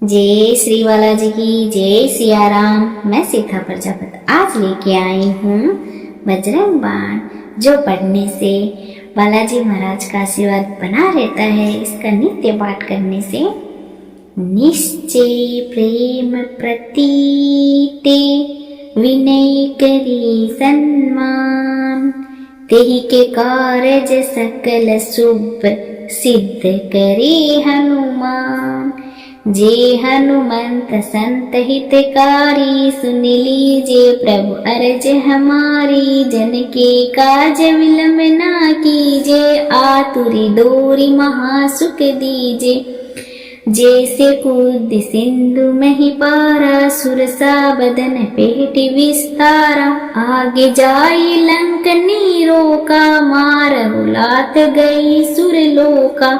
जय श्री बालाजी की जय सिया राम। मैं सीता प्रजापत आज लेके आई हूँ बजरंग बाण, जो पढ़ने से बालाजी महाराज का आशीर्वाद बना रहता है। इसका नित्य पाठ करने से निश्चय प्रेम प्रतीते विनय करी सन्मान, तेहि के कारज सकल शुभ सिद्ध करे हनुमान। जे हनुमंत संत हितकारी, सुन लीजिए प्रभु अर्ज हमारी। जन के काज विलंब ना कीजे, आतुरी डोरी महासुख दीजे। जैसे कूद सिंधु मही पारा, सुरसा बदन पेट विस्तारा। आगे जाई लंक नीरोका, मारहु लात गई सुरलोका।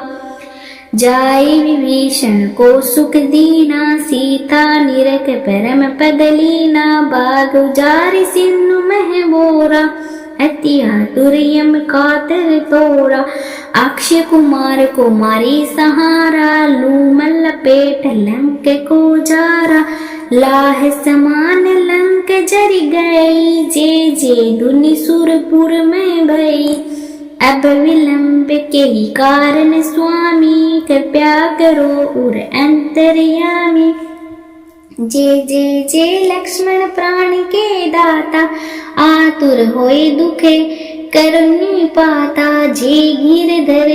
जाई विभीषण को सुख दीना, सीता निरख परम पद लीना। बाग उजारि सिंधु मह बोरा, अति आतुर यम कातर तोरा। अक्षय कुमार को मारी सहारा, लूमल लपेट लंक को जारा। लाह समान लंक जरि गई, जे जे धुनि सुरपुर में भई। अब विलंब के ही कारण स्वामी, कृपया करो उर अंतर्यामी। जे लक्ष्मण प्राण के दाता, आतुर होए दुखे करुणी पाता। जे गिरधर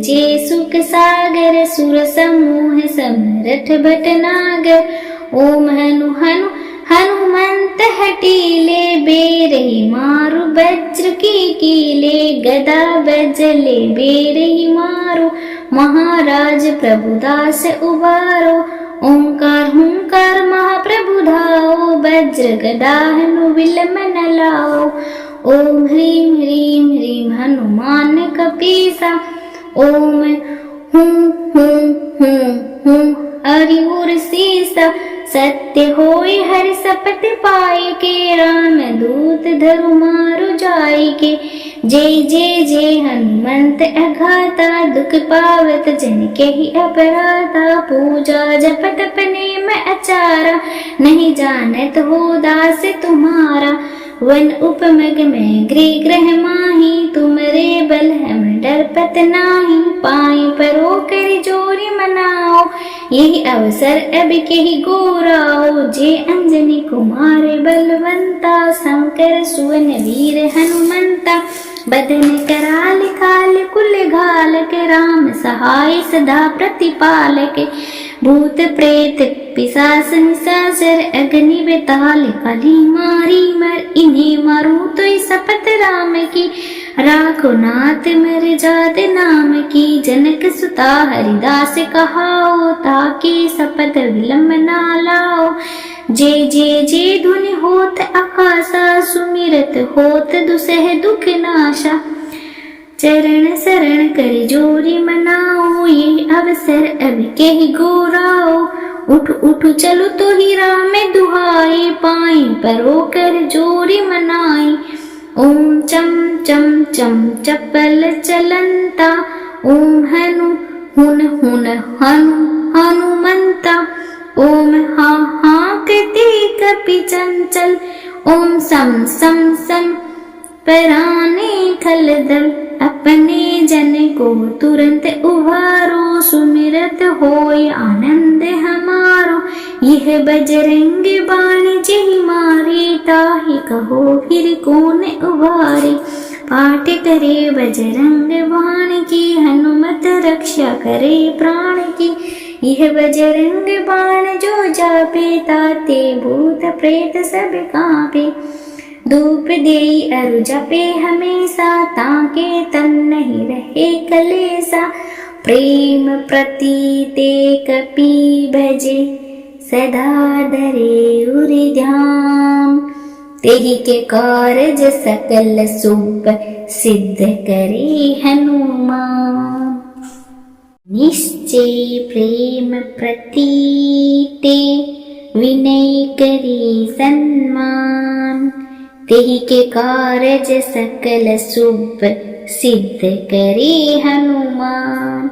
जे सुख सागर, सुर समूह समरथ भटनागर। ओम हनु हनु हनुमंत हटीले, बेरही मारु वज्र की कीले। गदा बजले बेरही मारो, महाराज प्रभुदास उबारो। ओंकार हुंकार महाप्रभु धाओ, वज्र गदा हनु विलंब न लाओ। ओम ह्रीं ह्रीं ह्रीं हनुमान कपीसा। ओम हूं हूं हूं हूं हरि उर सीसा। सत्य होय हरि शपथ पाए के, राम दूत धरु मारु जाय के। जय हनुमंत अघाता, दुख पावत जन के ही अपराधा। पूजा जपत अपने में अचारा, नहीं जानत हो दास तुम्हारा। वन उपमग में गृह ग्रह माही, तुमरे बल हम डरपत नाही। पाई परो कर जोरी मनाओ, यही अवसर अब के ही गोराओ। जे अंजनी कुमार बलवंता, शंकर सुवन वीर हनुमंता। बदन कराल काल कुल घाल के, राम सहाय सदा प्रतिपालक। भूत प्रेत पिशाच निशाचर, अग्नि बेताल कली मारी मर। इन्हें मारू तो शपथ राम की, राखो नाथ मर जात नाम की। जनक सुता हरिदास कहाओ, ताके शपथ विलंब ना लाओ। जे धुनि होत आकाशा, सुमिरत होत दुसह दुख नाशा। चरण शरण कर जोरी मनाओ, ये अवसर अब के ही गोराओ। उठ उठ चलो तो ही राम दुहाई, पाई परो कर जोरी मनाई। ओम चम चम चम चपल चलंता, ओम हनु हुन हुन हनु हनुमंता। ओम हा हा कृति कपि चंचल, ओम सम सम सम पराने खलदल। अपने जन को तुरंत उभारो, सुमिरत होय आनंद हमारो। यह बजरंग बाण जेहि मारे, ताहि कहो फिर कौन उबारे। पाठ करे बजरंग बाण की, हनुमत रक्षा करे प्राण की। यह बजरंग बाण जो जापे, ताते भूत प्रेत सब कांपे। धूप देई अरु जपे हमेशा, ताके तन नहीं रहे कलेसा। प्रेम प्रतीते कपि भजे, सदा धरे उर ध्यान। तेहि के कारज सकल शुभ सिद्ध करे हनुमान। निश्चय प्रेम प्रतीते विनय करी सन्मान, तेहि के कारज सकल शुभ सिद्ध करे हनुमान।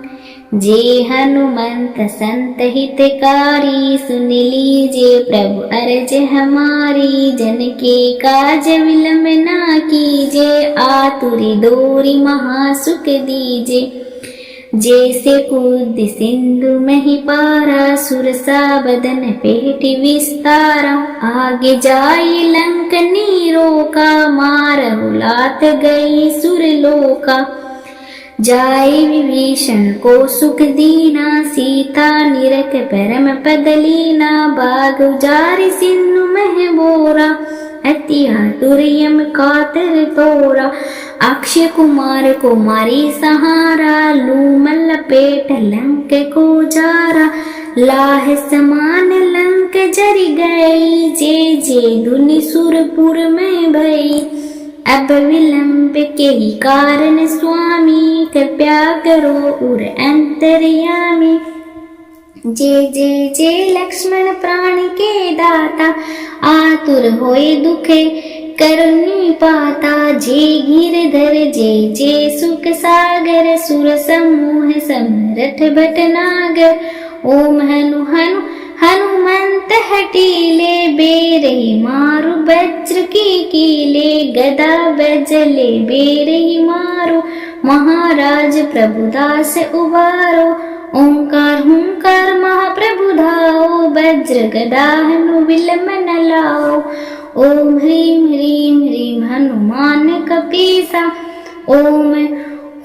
जे हनुमंत संत हितकारी, सुन लीजिए प्रभु अर्ज हमारी। जन के काज विलंब ना कीजे, आतुरी दोरी महासुख दीजे। जैसे कूद सिंधु में ही पारा, सुरसा बदन पेट विस्तारा। आगे जाई लंक नीरो का, मारहु लात गई सुरलोका। जाय विभीषण को सुख दीना, सीता निरख परम पद लीना। बाग उजारि सिंधु मह बोरा, अति आतुर यम कातर तोरा। अक्षय कुमार को मारी सहारा, लूमल पेट लंक को जारा। लाह समान लंक जरि गई, जे जे धुनि सुरपुर में भई। अब विलंब के ही कारण स्वामी, कृपया करो उर अंतर्यामी। जे जे जे लक्ष्मण प्राण के दाता, आतुर होए दुखे करनी पाता। जे गिरधर जे जे सुख सागर, सुर समूह समरथ भटनागर। ओम हनु हनु हनुमंत हटीले, बेरही मारु वज्र की कीले। गदा बजले बेरही मारो, महाराज प्रभुदास उबारो। ओंकार हुंकार महाप्रभु धाओ, वज्र गदा हनु विलंब न लाओ। ओम ह्रीं ह्रीं ह्रीं हनुमान कपीसा, ओम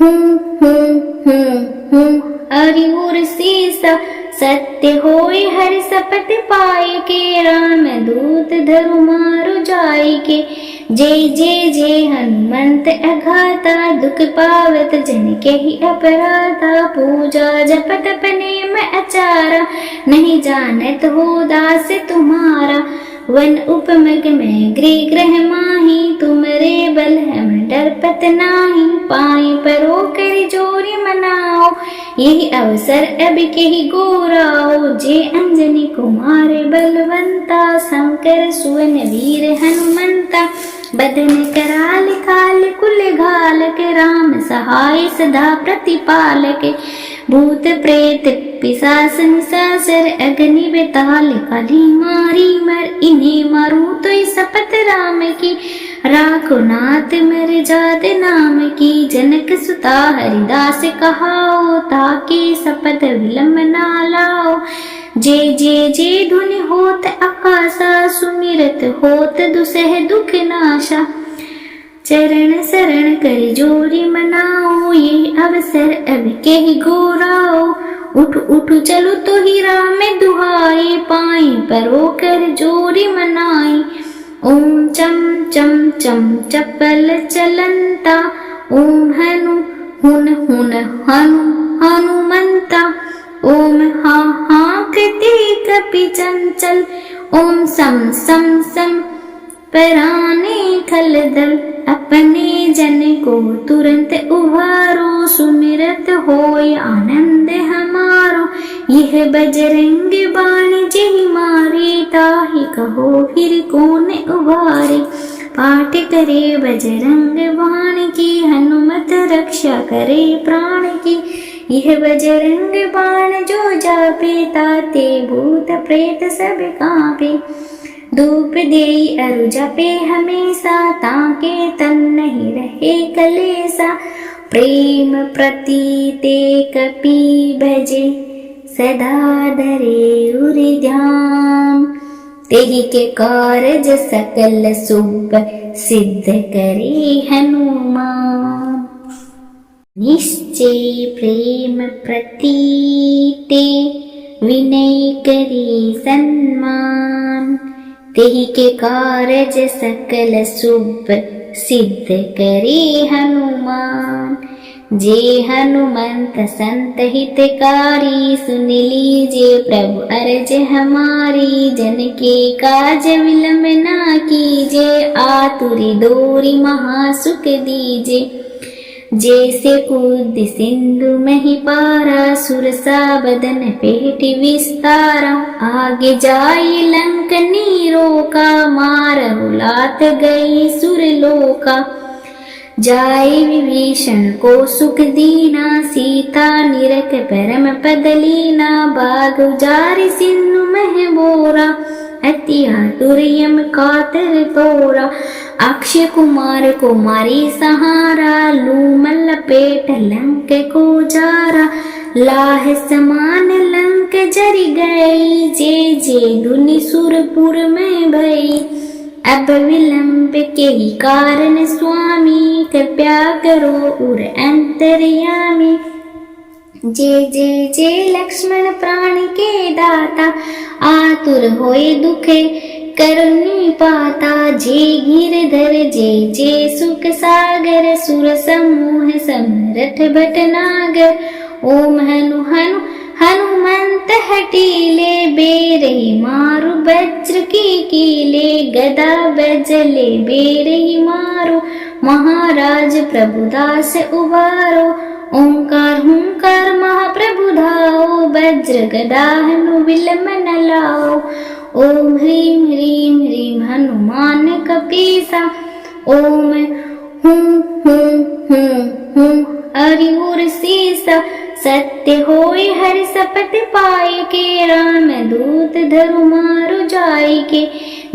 हूं हूं हूं हूं हरि उर सीसा। सत्य होय हरि शपथ पाए के, राम दूत धरु मारु जाय के। जय जय जय हनुमंत अघाता, दुख पावत जन के ही अपराधा। पूजा जपत नेम अचारा, नहीं जानत हो दास तुम्हारा। वन उपमग में गृह ग्रह माही, तुमरे बल हम डरपत नाही। पाई परो कर जोरी मनाओ, यही अवसर अब के ही गोराओ। जे अंजनी कुमार बलवंता, शंकर सुवन वीर हनुमंता। बदन कराल काल कुल घालक, राम सहाय सदा प्रतिपालक। भूत प्रेत पिशाच निशाचर, अग्नि बेताल काली मारी मर। इन्हें मारू तो शपथ राम की, राखो नाथ मर जात नाम की। जनक सुता हरिदास कहाओ, ताके शपथ विलंब ना लाओ। जे जे जे धुनि होत आकाशा, सुमिरत होत दुसह दुख नाशा। चरण शरण कर जोरी मनाओ, ये अवसर अब के ही गोराओ। उठ उठ चलो तो ही राम दुहाई, पाई परो कर जोरी मनाई। ओम चम चम चम चपल चलंता, ओम हनु हुन हुन हनु हनुमंता। ओम हा हा कृति कपि चंचल, ओम सम सम सम पराने खलदल। अपने जन को तुरंत उभारो, सुमिरत होय आनंद हमारो। यह बजरंग बाण जेहि मारे, ताहि कहो फिर कौन उबारे। पाठ करे बजरंग बाण की, हनुमत रक्षा करे प्राण की। यह बजरंग बाण जो जापे, ताते भूत प्रेत सब कांपे। धूप देई अरु जपे हमेशा, ताके तन नहीं रहे कलेसा। प्रेम प्रतीते कपि भजे, सदा धरे उर ध्यान। तेहि के कारज सकल शुभ, सिद्ध करे हनुमान। निश्चय प्रेम प्रतीते, विनय करे सन्मान। तेहि के कारज सकल शुभ, सिद्ध करे हनुमान। जे हनुमंत संत हितकारी, सुन लीजिए प्रभु अर्ज हमारी। जन के काज विलंब ना कीजे, आतुरी दोरी महासुख दीजे। जैसे कूद सिंधु में ही पारा, सुरसा बदन पेट विस्तारा। आगे जाई लंक नीरो का, मारहु लात गई सुरलोका। जाए विभीषण को सुख दीना, सीता निरख परम पद लीना, बाग उजारि सिंधु मह बोरा, अति आतुर यम कातर तोरा, अक्षय कुमार को मारी सहारा, लूमल लपेट लंक को जारा, लाह समान लंक जरि गई, जे जे धुनि सुरपुर में भई, अब विलंब के ही कारण स्वामी, कृपया करो उर अंतर्यामी, जे लक्ष्मण प्राण के दाता, आतुर होए दुखे करनी पाता, जे गिरधर जे सुख सागर, सुर समूह समरथ भटनागर, ओम हनु हनु हनुमंत हटीले, बेरही मारु वज्र की कीले, गदा बजले बेरही मारो, महाराज प्रभुदास उबारो, ओंकार हुंकार महाप्रभु धाओ, वज्र गदा हनु विलम न लाओ, ओम ह्रीं ह्रीं ह्रीं हनुमान कपीसा, ओम हूं हूं हूं हूं हरि उर सीसा, सत्य होय हरि सपथ पाए के, राम दूत धरु मारु जाय के,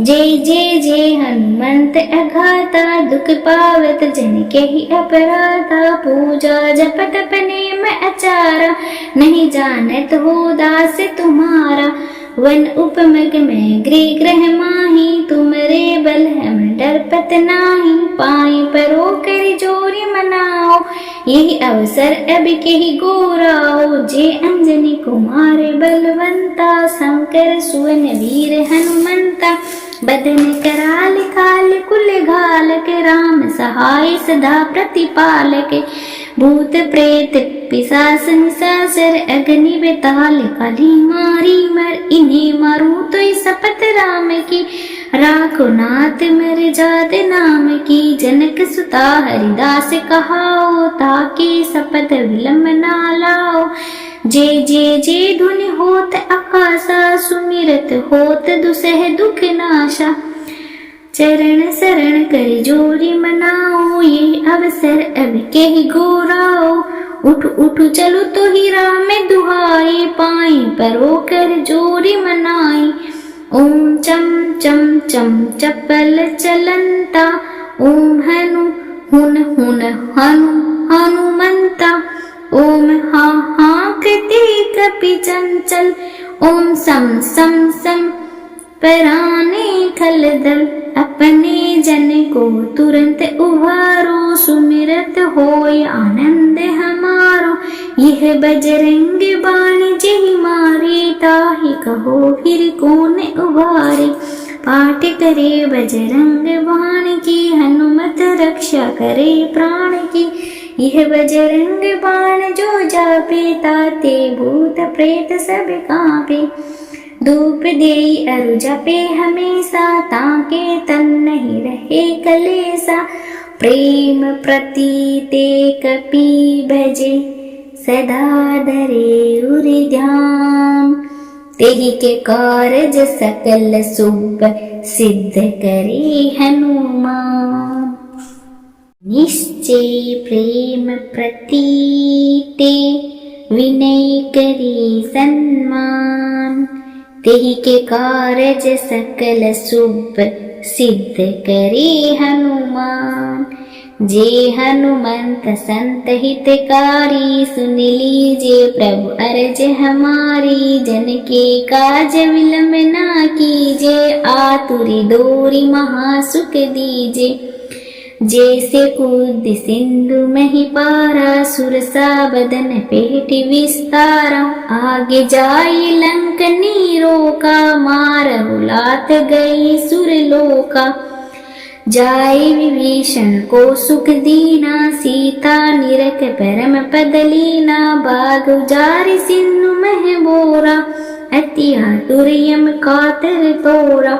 जय हनुमंत अघाता, दुख पावत जन के ही अपराधा, पूजा जप तप नेम आचारा, नहीं जानत हो दास तुम्हारा, वन उपमग में गृह ग्रह माही, तुमरे बल हम डरपत नाही, पाए परो कर जोरी मनाओ, यही अवसर अब के ही गोराओ, जे अंजनी कुमार बलवंता, शंकर सुवन वीर हनुमंता, बदन कराल काल कुल घालक, राम सहाय सदा प्रतिपालक, भूत प्रेत पिशाच निशाचर, अग्नि बेताल कली मारी मर, इन्हें मारू तो शपथ राम की, राखो नाथ मर जात नाम की, जनक सुता हरिदास कहाओ, ताके शपथ विलंब ना लाओ, जे धुनि होत आकाशा, सुमिरत होत दुसह दुख नाशा, चरण शरण कर जोरी मनाओ, ये अवसर अब के ही गोराओ, उठ उठ चलो तो ही राम दुहाई, पाई परो कर जोरी मनाई, ओम चम चम चम चपल चलंता, ओम हनु हुन हुन हनु हनुमंता, ओम हा हा कृति कपि चंचल, ओम सम सम सम पराने खलदल, अपने जन को तुरंत उभारो, सुमिरत होय आनंद हमारो, यह बजरंग बाण जेहि मारे, ताहि कहो फिर कौन उबारे, पाठ करे बजरंग बाण की, हनुमत रक्षा करे प्राण की, यह बजरंग बाण जो जापे, ताते भूत प्रेत सब कांपे, धूप देई अरु जपे हमेशा, ताके तन नहीं रहे कलेसा, प्रेम प्रतीते कपि भजे, सदा धरे उर ध्यान, तेहि के कारज सकल शुभ, सिद्ध करे हनुमान, निश्चय प्रेम प्रतीते, विनय करी सन्मान, तेहि के कारज सकल शुभ, सिद्ध करे हनुमान, जे हनुमंत संत हितकारी, सुन लीजे प्रभु अर्ज हमारी, जन के काज विलंब ना कीजे, आतुरी दोरी महासुख दीजे, जैसे कूद सिंधु मही पारा, सुरसा बदन पेट विस्तारा, आगे जाई लंक नीरो का, मारहु लात गई सुरलोका, जाए विभीषण को सुख दीना, सीता निरख परम पद लीना, बाग उजारि सिंधु मह बोरा, अति आतुर यम कातर तोरा,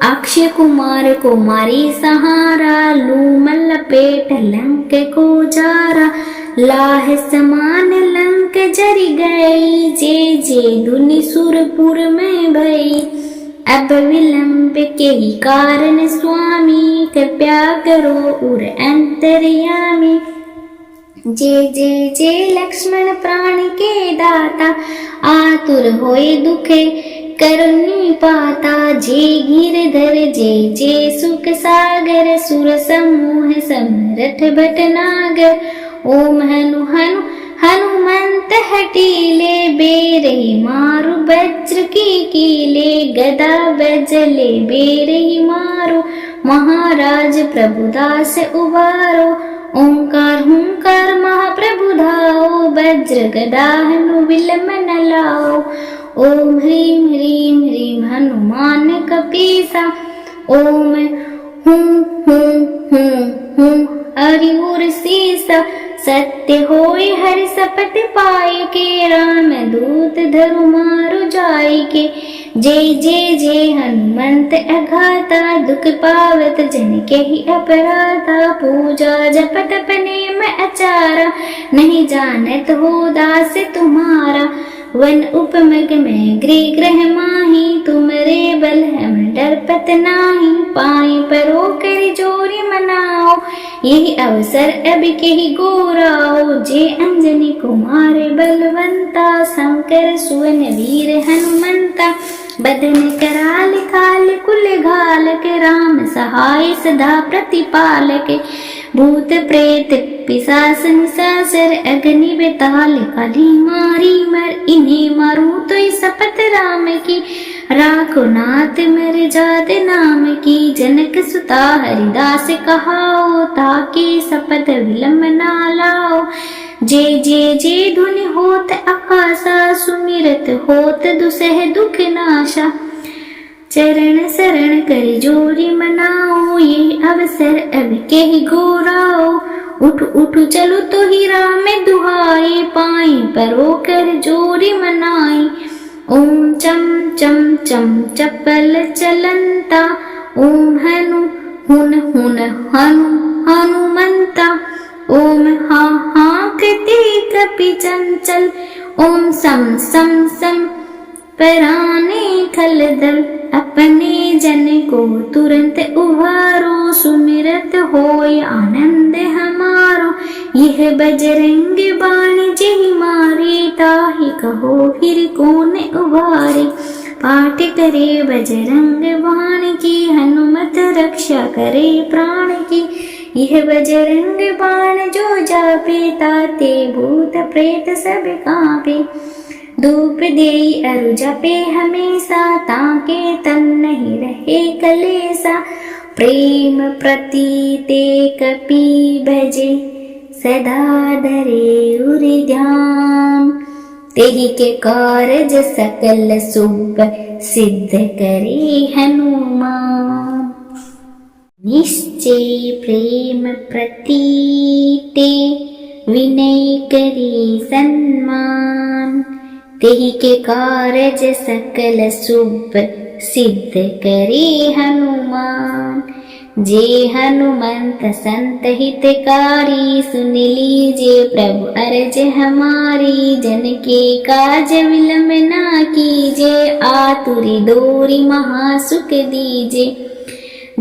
अक्षय कुमार को मारी सहारा, लूमल लपेट लंक को जारा, लाह समान लंक जरि गई, जे धुनि सुरपुर में भई, अब विलंब के ही कारण स्वामी कृपया करो उर अंतर्यामी। जे लक्ष्मण प्राण के दाता आतुर होए दुखे करुणी पाता। जे गिरधर जे सुख सागर सुर समूह समरथ भटनागर। ओम हनु हनु हनुमंत हटीले बेरही मारु वज्र की कीले गदा बजले बेरही मारो। महाराज प्रभुदास उबारो ओंकार हुंकार महाप्रभु धाओ। वज्र गदा हनु विलम न लाओ। ओम ह्रीं ह्रीं ह्रीं हनुमान कपीसा। ओम हूं हूं हूं हूं हरि उर सीसा। सत्य होय हरि सपथ पाए के राम दूत धरु मारु जाय के। जय हनुमंत अघाता दुख पावत जन के ही अपराधा। पूजा जप तप नेम अचारा नहीं जानत हो दास तुम्हारा। वन उपमग में गृह ग्रह माही तुमरे बल हम डरपत नाही। पाई परो कर जोरी मनाओ यही अवसर अब के ही गोराओ। जे अंजनी कुमार बलवंता शंकर सुवन वीर हनुमंता। बदन कराल काल कुल घाल के राम सहाय सदा प्रतिपालक। भूत प्रेत पिशाच निशाचर अग्नि बेताल काली मारी मर। इन्हें मारू तो शपथ राम की राखो नाथ मर जात नाम की। जनक सुता हरिदास कहाओ ताके शपथ विलंब ना लाओ। जे धुनि होत आकाशा सुमिरत होत दुसह दुख नाशा। चरण शरण कर जोरी मनाओ ये अवसर अब के ही गोराओ। उठ उठ चलो तो ही राम दुहाई पाई परो कर जोरी मनाई। ओम चम चम चम चपल चलंता। ओम हनु हुन हुन हनु हनुमंता। ओम हा हा कृति कपि चंचल। ओम सम सम सम पराने खलदल। अपने जन को तुरंत उभारो सुमिरत होय आनंद हमारो। यह बजरंग बाण जेहि मारे ताहि कहो फिर कौन उबारे। पाठ करे बजरंग बाण की हनुमत रक्षा करे प्राण की। यह बजरंग बाण जो जापे ताते भूत प्रेत सब कांपे। धूप देई अरु जपे हमेशा ताके तन नहीं रहे कलेसा। प्रेम प्रतीते कपि भजे सदा धरे उर ध्यान। तेहि के कारज सकल शुभ सिद्ध करे हनुमान। निश्चय प्रेम प्रतीते विनय करे सन्मान। तेहि के कारज सकल शुभ सिद्ध करे हनुमान। जे हनुमंत संत हितकारी सुन लीजे प्रभु अर्ज हमारी। जन के काज विलंब ना कीजे आतुरी दोरी महासुख दीजे।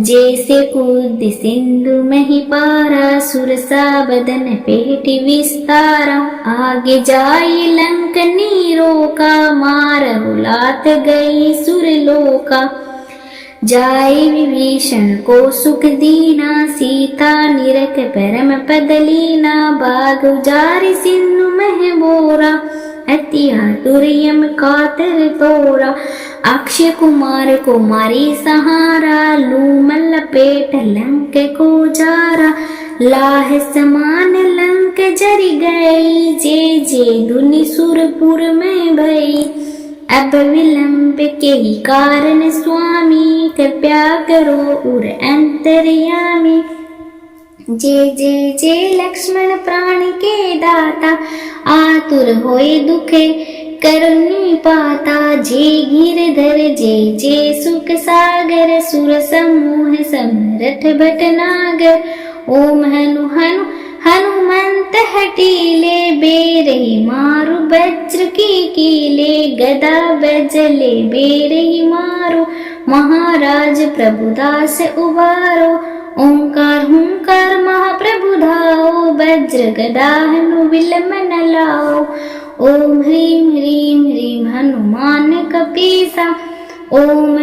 जैसे कूद सिंधु में ही पारा सुरसा बदन पेट विस्तारा। आगे जाई लंक नीरो का मारहु लात गई सुरलोका। जाए विभीषण को सुख दीना सीता निरख परम पद लीना। बाग उजारि सिंधु मह बोरा अति आतुर यम कातर तोरा। अक्षय कुमार को मारी सहारा लूमल लपेट लंक को जारा। लाह समान लंक जरि गई जे दुनि सुरपुर में भई। अब विलंब के ही कारण स्वामी कृपया करो उर अंतर्यामी। जे लक्ष्मण प्राण के दाता आतुर होए दुखे करुणी पाता। जे गिरधर जे सुख सागर सुर समूह समरथ भटनागर। ओम हनु हनु हनुमंत हटीले बेरही मारु वज्र की कीले। गदा बजले बेरही मारो। महाराज प्रभुदास उबारो। ओंकार हुंकार महाप्रभु धाओ, वज्र गदा हनु विलम न लाओ। ओम ह्रीं ह्रीं ह्रीं हनुमान कपीसा, ओम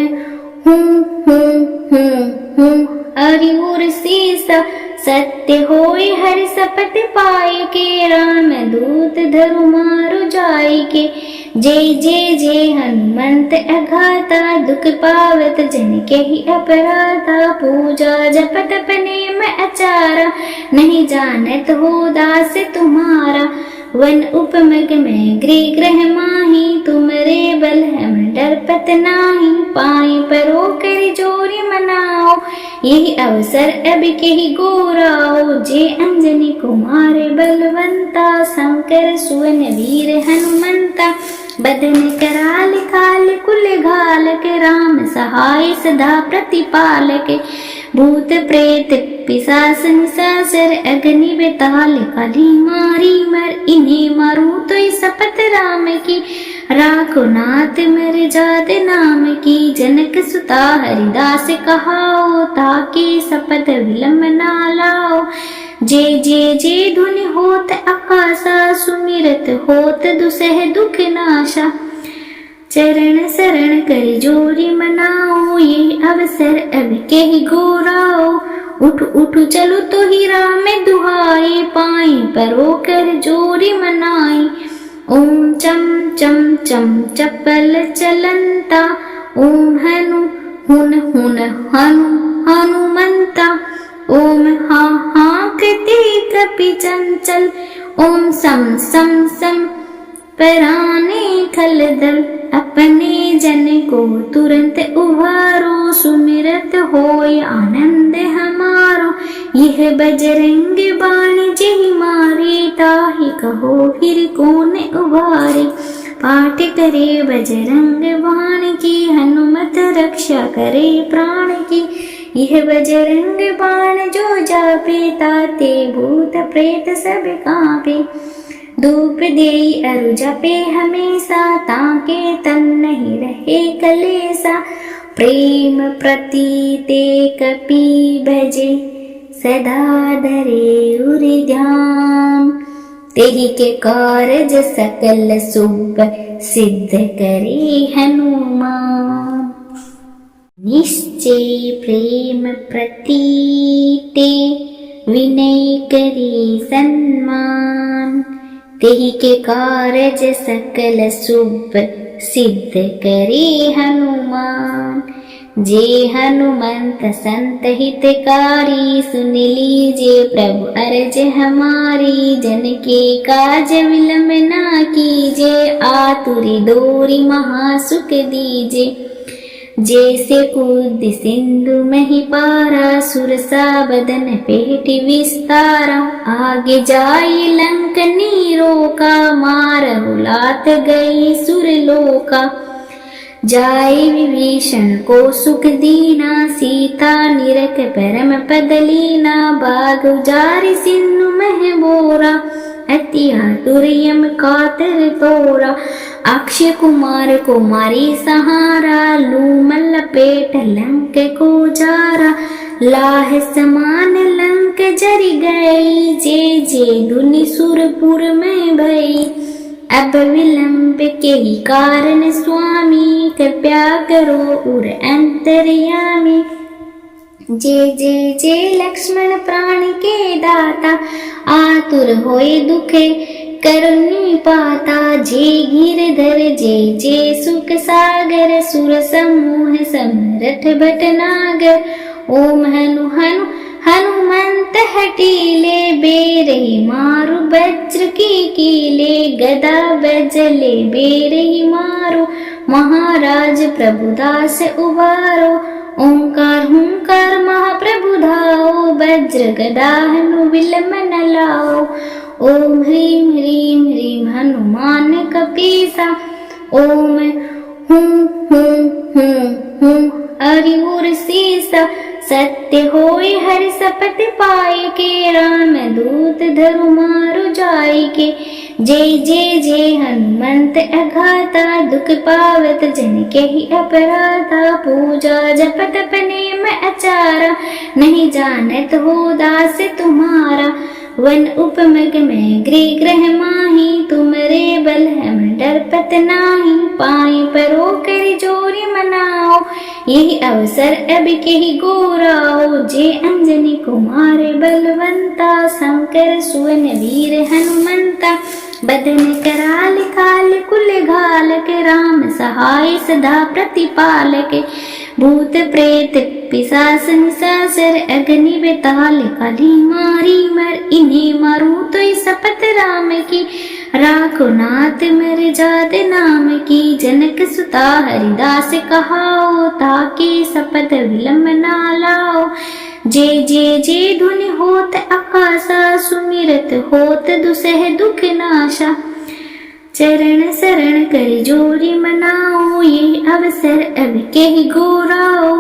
हूं हूं हूं हूं हरि उर सीसा। सत्य होय हरि सपथ पाए के, राम दूत धरु मारु जाय के। जय जय जय हनुमंत अघाता, दुख पावत जन के ही अपराधा। पूजा जप तप नेम आचारा, नहीं जानत हो दास तुम्हारा। वन उपमग में गृह ग्रह माही, तुमरे बल हम डरपत नाही। पाए परो कर जोरी मनाओ, यही अवसर अब के ही गोराओ। जे अंजनी कुमार बलवंता, शंकर सुवन वीर हनुमंता। बदन कराल काल कुल घाल के, राम सहाय सदा प्रतिपालक। भूत प्रेत पिशाच निशाचर, अग्नि बेताल कली मारी मर। इन्हें मारू तो शपथ राम की, राखो नाथ मर जात नाम की। जनक सुता हरिदास कहाओ, ताके शपथ विलम्ब ना लाओ। जय जय जय धुनि होत आकाशा, सुमिरत होत दुसह दुख नाशा। चरण शरण कर जोरी मनाओ, ये अवसर अब के ही गोराओ। उठ उठ चलो तो ही राम दुहाई, पाई परो कर जोरी मनाई। ओम चम चम चम चपल चलंता, ओम हनु हुन हुन हनु हनुमंता। ओम हा हा कृति कपि चंचल, ओम सम सम सम पराने खलदल। अपने जन को तुरंत उभारो, सुमिरत होय आनंद हमारो। यह बजरंग बाण जेहि मारे, ताहि कहो फिर कौन उबारे। पाठ करे बजरंग बाण की, हनुमत रक्षा करे प्राण की। यह बजरंग बाण जो जापे, ताते भूत प्रेत सब कांपे। धूप देई अरु जपे हमेशा, ताके तन नहीं रहे कलेसा। प्रेम प्रतीते कपि भजे, सदा धरे उर ध्यान। तेहि के कारज सकल शुभ, सिद्ध करे हनुमान। निश्चय प्रेम प्रतीते, विनय करे सन्मान। तेहि के कारज सकल शुभ, सिद्ध करे हनुमान। जे हनुमंत संत हितकारी, सुन लीजे प्रभु अर्ज हमारी। जन के काज विलम्ब ना कीजे, आतुरी दोरी महासुख दीजे। जैसे कूद सिंधु मही पारा, सुरसा बदन पेट विस्तारा। आगे जाई लंक नीरो का, मारहु लात गई सुरलोका। जाई विभीषण को सुख दीना, सीता निरख परम पद लीना। बाग उजारि सिंधु मह बोरा, अति आतुर यम कातर तोरा। अक्षय कुमार को मारी सहारा, लूमल लपेट लंक को जारा। लाह समान लंक जरि गई, जे जे धुनि सुरपुर में भई। अब विलंब के ही कारण स्वामी, कृपया करो उर अंतर्यामी। जय जय जय लक्ष्मण प्राण के दाता, आतुर होए दुखे करुणी पाता। जय गिरधर जय जय सुख सागर, सुर समूह समरथ भटनागर। ओम हनु हनु हनुमंत हटीले, बेरही मारु वज्र की कीले। गदा बजले बेरही मारो, महाराज प्रभुदास उबारो। ओंकार हुंकार महाप्रभु धाओ, वज्र गदा हनु विलम न लाओ। ओम ह्रीं ह्रीं ह्रीं हनुमान कपीसा, ओम हूं हूं हूं हूं हरि उर सीसा। सत्य होय हरि सपथ पाए के, राम दूत धरु मारु जाय के। जय जय जय हनुमंत अघाता, दुख पावत जन के ही अपराधा। पूजा जप तप नेम आचारा, नहीं जानत हो दास तुम्हारा। वन उपमग में गृह ग्रह माही, तुमरे बल हम डरपत नाही। पाए परो कर जोरी मनाओ, यही अवसर अब के ही गोराओ। जे अंजनी कुमार बलवंता, शंकर सुवन वीर हनुमंता। बदन कराल काल कुल घालक, राम सहाय सदा प्रतिपालक। भूत प्रेत पिशाच निशाचर, अग्नि बेताल काली मारी मर। इन्हें मारूं तो शपथ राम की, राखो नाथ मर जात नाम की। जनक सुता हरिदास कहाओ, ताके शपथ विलंब ना लाओ। जय जय जय धुनि होत आकाशा, सुमिरत होत दुसह दुख नाशा। चरण शरण कर जोरी मनाओ, ये अवसर अब के ही गोराओ।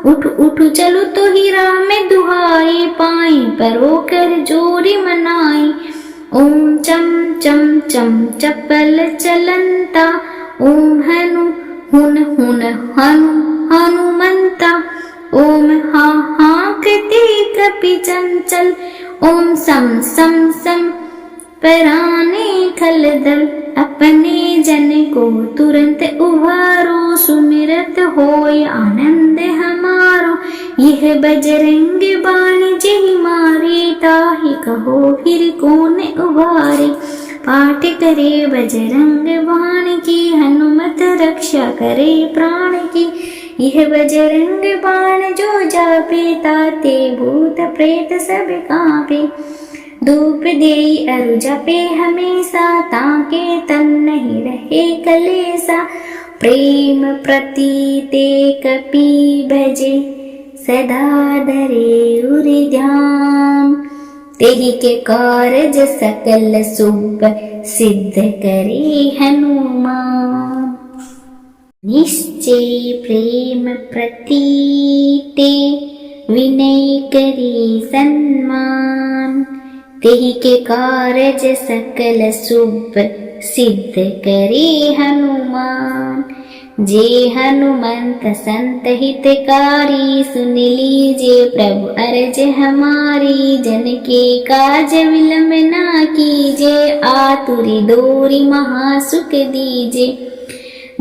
उठ उठ चलो तो ही राम दुहाई, पाई परो कर जोरी मनाई। ओम चम चम चम चपल चलंता, ओम हनु हुन हुन हनु हनुमंता। ओम हा हा कृति कपि चंचल, ओम सम सम सम पराने खलदल। अपने जन को तुरंत उभारो, सुमिरत होय आनंद हमारो। यह बजरंग बाण जहि मारे, ताहि कहो फिर कौन उबारे। पाठ करे बजरंग बाण की, हनुमत रक्षा करे प्राण की। यह बजरंग बाण जो जापे, ताते भूत प्रेत सब कांपे। धूप देई अरु जपे हमेशा, ताके तन नहीं रहे कलेसा। प्रेम प्रतीते कपि भजे, सदा धरे उरि ध्यान। तेहि के कारज सकल शुभ, सिद्ध करे हनुमान। निश्चय प्रेम प्रतीते, विनय करे सन्मान। तेहि के कारज सकल शुभ, सिद्ध करे हनुमान। जे हनुमंत संत हितकारी, सुन लीजे प्रभु अर्ज हमारी। जन के काज विलंब ना कीजे, आतुरी दोरी महासुख दीजे।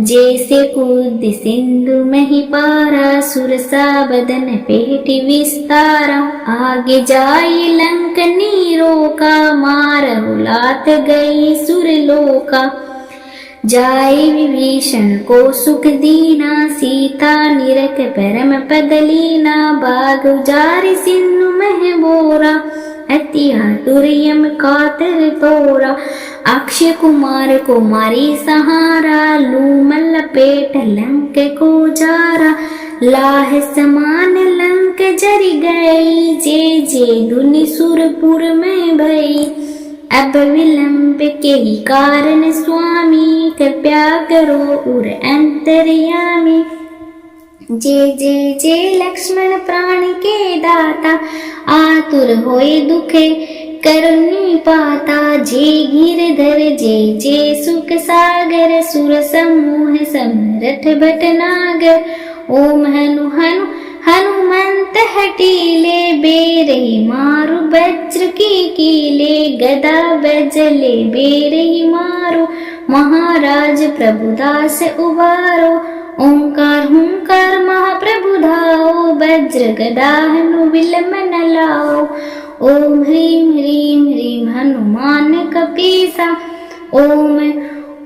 जैसे कूद सिंधु मही पारा, सुरसा बदन पेट विस्तारा। आगे जाई लंक नीरो का, मारहु लात गई सुरलोका। जाय विभीषण को सुख दीना, सीता निरख परम पद लीना। बाग उजारि सिंधु मह बोरा, अति आतुर यम कातर तोरा। अक्षय कुमार को मारी सहारा, लूमल लपेट लंक को जारा। लाह समान लंक जरि गई, जे जे धुनि सुरपुर में भई। अब विलंब के ही कारण स्वामी, कृपया करो उर अंतर्यामी। जय जय जय लक्ष्मण प्राण के दाता, आतुर होए दुखे करुणी पाता। जय गिरधर जय जय सुख सागर, सुर समूह समरथ भटनागर। ओम हनु हनु हनुमंत हटीले, बेरही मारु वज्र की कीले। गदा बजले बेरही मारो, महाराज प्रभुदास उबारो। ओंकार हुंकार महाप्रभु धाओ, वज्र गदा हनु विलंब न लाओ। ओम ह्रीं ह्रीं ह्रीं हनुमान कपीसा। ओम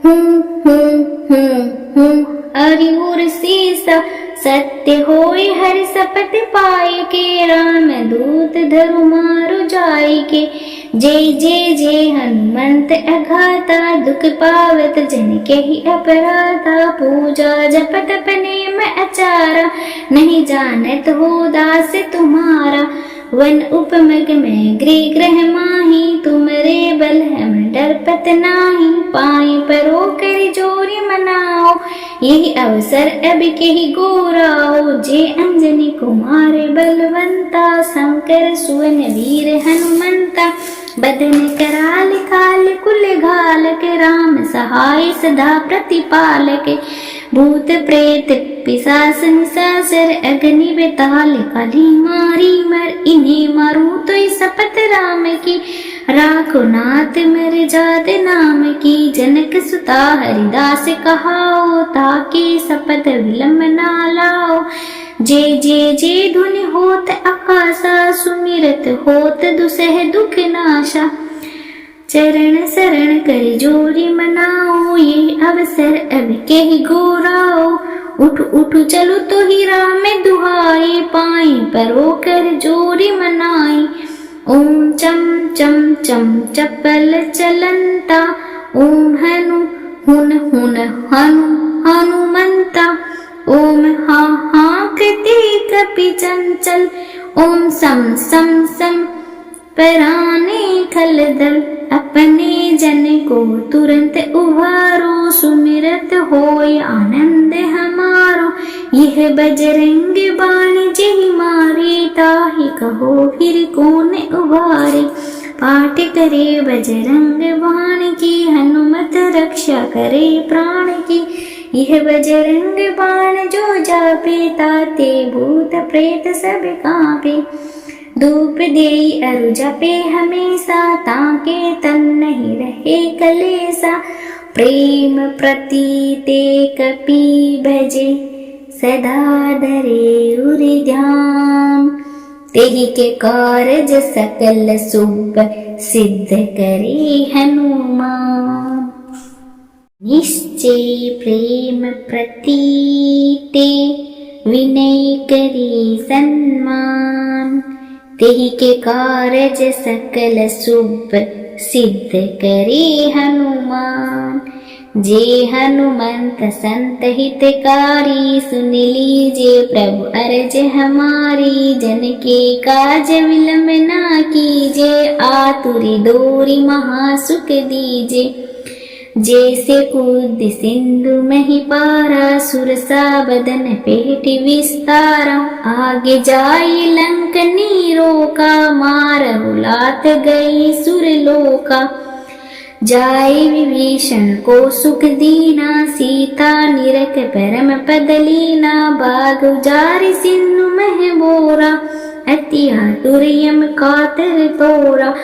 हूं हूं हूं हूं हरि उर सीसा। सत्य होय हरि शपथ पाए के, राम दूत धरु मारु जाय के। जय जय जय हनुमंत अघाता, दुख पावत जन के ही अपराधा। पूजा जप तप नेम आचारा, नहीं जानत हो दास तुम्हारा। वन उपमग में गृह ग्रह माही, तुमरे बल हम डरपत नाही। पाए परो कर जोरी मनाओ, यही अवसर अब के ही गोराओ। जे अंजनी कुमार बलवंता, शंकर सुवन वीर हनुमंता। बदन कराल काल कुल घाल के राम सहाय सदा प्रतिपाल के भूत प्रेत पिशाच निशाचर अग्नि बेताल काली मारी मर इन्हें मारूं तो शपथ राम की राखो नाथ मर जात नाम की जनक सुता हरिदास कहाओ ताके शपथ विलंब ना लाओ जे जे जे धुनि होत आकाशा सुमिरत होत दुसह दुख नाशा चरण शरण कर जोरी मनाओ ये अवसर अब के ही गोराओ उठ उठ चलो तो ही राम दुहाई पाई परो कर जोरी मनाई ओम चम चम चम चपल चलंता ओम हनु हुन हुन हनु हनुमंता ओम हा हा कृति कपि चंचल ओम सम सम सम पराने खलदल अपने जन को तुरंत उभारो सुमिरत होय आनंद हमारो यह बजरंग बाण जेहि मारे ताहि कहो फिर कौन उभारे पाठ करे बजरंग बाण की हनुमत रक्षा करे प्राण की यह बजरंग बाण जो जापे ताते भूत प्रेत सब कांपे धूप देई अरु जपे हमेशा ताके तन नहीं रहे कलेसा प्रेम प्रतीते कपि भजे सदा धरे उरि ध्यान तेहि के कारज सकल शुभ सिद्ध करे हनुमान निश्चय प्रेम प्रतीते विनय करे सन्मान तेहि के कारज सकल शुभ सिद्ध करे हनुमान जे हनुमंत संत हितकारी सुन लीजे प्रभु अर्ज हमारी जन के काज विलंब ना कीजे आतुरी दोरी महासुख दीजे जैसे कूद सिंधु में ही पारा सुरसा बदन पेट विस्तारा आगे जाई लंक नीरो का मार लात गई सुरलोका जाए विभीषण को सुख दीना सीता निरख परम पद लीना बाग उजारि सिंधु मह बोरा अति आतुर यम कातर तोरा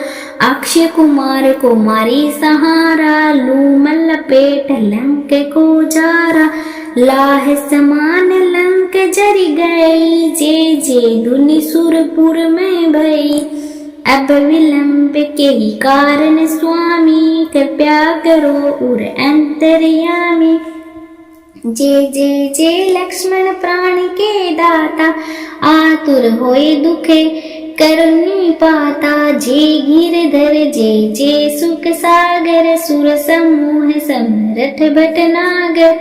अक्षय कुमार को मारी सहारा लूमल पेट लंक को जारा लाह समान लंक जरि गई जे जे दुनि सुरपुर में भई अब विलंब के ही कारण स्वामी कृपया करो उर अंतर्यामी जे जे जे लक्ष्मण प्राण के दाता आतुर होए दुखे करुणी पाता जे गिरधर जे जे सुख सागर सुर समूह समरथ भटनागर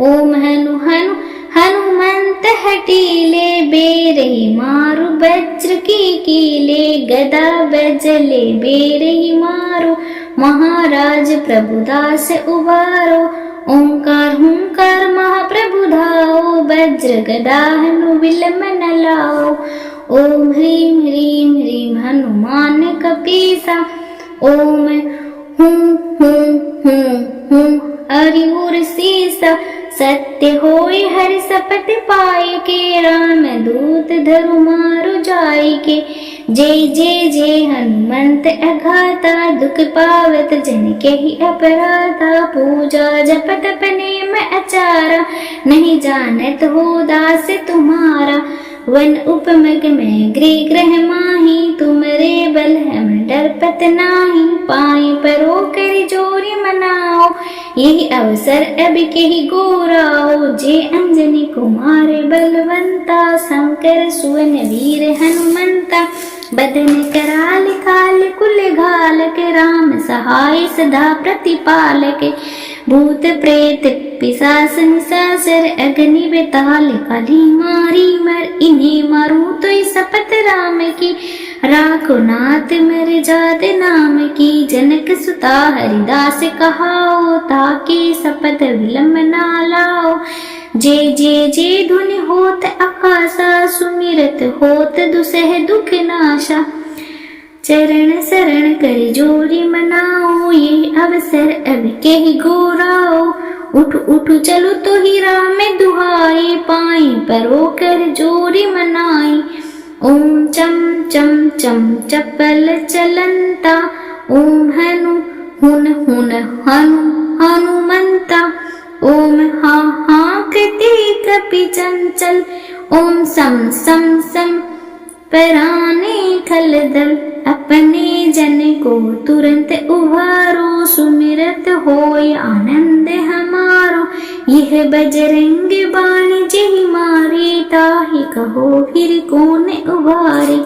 ओम हनु हनु हनुमंत हटीले बेरही मारु वज्र की कीले गदा बजले बेरही मारो महाराज प्रभुदास उबारो ओंकार हुंकार महाप्रभु धाओ वज्र गदा हनु विलंब न लाओ ओम ह्रीं ह्रीं ह्रीं हनुमान कपीसा ओम हूं हूं हूं हूं हरि उर सीसा सत्य होय हरि शपथ पाए के राम दूत धरु मारु जाय के जय जय जय हनुमंत अघाता दुख पावत जन के ही अपराधा पूजा जपत अपने में अचारा नहीं जानत हो दास तुम्हारा वन उपमग में गृह ग्रह माही तुमरे बल हम डरपत नाही पाए परो कर जोरी मनाओ यही अवसर अब के ही गोराओ जे अंजनी कुमार बलवंता शंकर सुवन वीर हनुमंता बदन कराल काल कुल घाल के राम सहाय सदा प्रतिपाल के भूत प्रेत पिशाच निशाचर अग्नि बेताल काली मारी मर इन्हें मारूं तो शपथ राम की राखो नाथ मर जात नाम की जनक सुता हरिदास कहाओ ताके शपथ विलंब ना लाओ जे जे जे धुनि होत आकाशा सुमिरत होत दुसह दुख नाशा चरण शरण कर जोरी मनाओ, ये अवसर अब के ही घोराओ। उठ उठ चलो तो ही राम दुहाई, पाए परो कर जोरी मनाई। ओम चम चम चम चपल चलंता, ओम हनु हुन हुन हनु हनुमंता। ओम हा हा कृति कपि चंचल, ओम सम सम सम पराने खलदल। अपने जन को तुरंत उभारो, सुमिरत होय आनंद हमारो। यह बजरंग बाण जेहि मारे, ताहि कहो फिर कौन उबारे।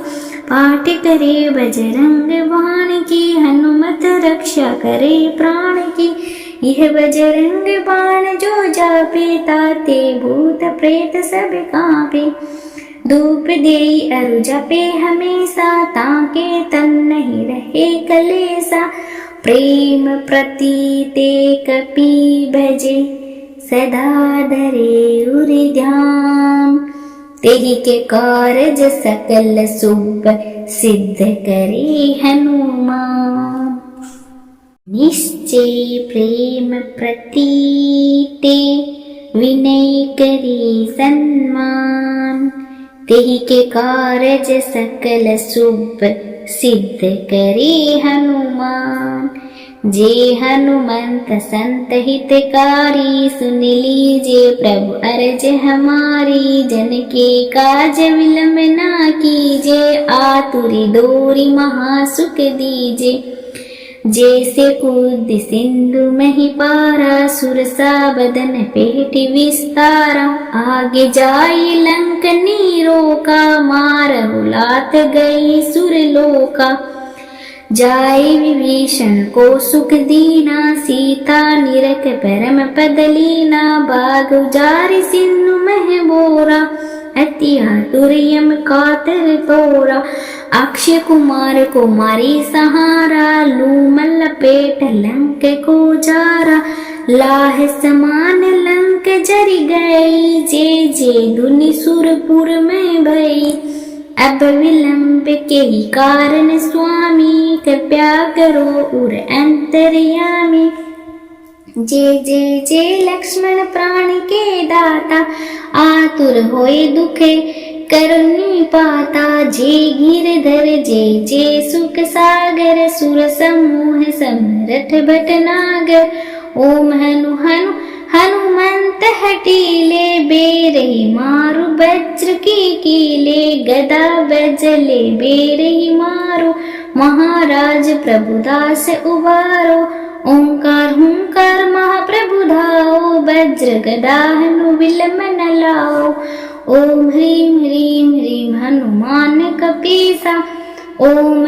पाठ करे बजरंग बाण की, हनुमत रक्षा करे प्राण की। यह बजरंग बाण जो जापे, ताते भूत प्रेत सब कांपे। धूप देई अरु जपे हमेशा, ताके तन नहीं रहे कलेसा। प्रेम प्रतीते कपि भजे, सदा धरे उर ध्यान। तेहि के कारज सकल शुभ, सिद्ध करे हनुमान। निश्चय प्रेम प्रतीते, विनय करे सन्मान। तेहि के कारज सकल शुभ, सिद्ध करे हनुमान। जे हनुमंत संत हितकारी, सुन लीजिए प्रभु अर्ज हमारी। जन के काज विलंब ना कीजे, आतुरी दोरी महासुख दीजे। जैसे कूद सिंधु मही पारा, सुरसा बदन पेट विस्तारा। आगे जाई लंक नीरो का, मारहु लात गई सुरलोका। जाए विभीषण को सुख दीना, सीता निरख परम पद लीना। बाग उजारि सिंधु मह बोरा, अति आतुर यम कातर तोरा। अक्षय कुमार को मारी सहारा, लूमल लपेट लंक को जारा। लाह समान लंक जरि गई, जे जे धुनि सुरपुर में भई। अब विलंब के ही कारण स्वामी, कृपया करो उर अंतर्यामी। जे लक्ष्मण प्राण के दाता, आतुर होए दुखे करुणी पाता। जे गिरधर जे सुख सागर, सुर समूह समरथ भटनागर। ओम हनु हनु हनुमंत हटीले, बेरही मारु वज्र की कीले। गदा बजले बेरही मारो, महाराज प्रभुदास उबारो। ओंकार हुंकार महाप्रभु धाओ, वज्र गदा हनु विलंब न लाओ। ओम ह्रीं ह्रीं ह्रीं हनुमान कपीसा, ओम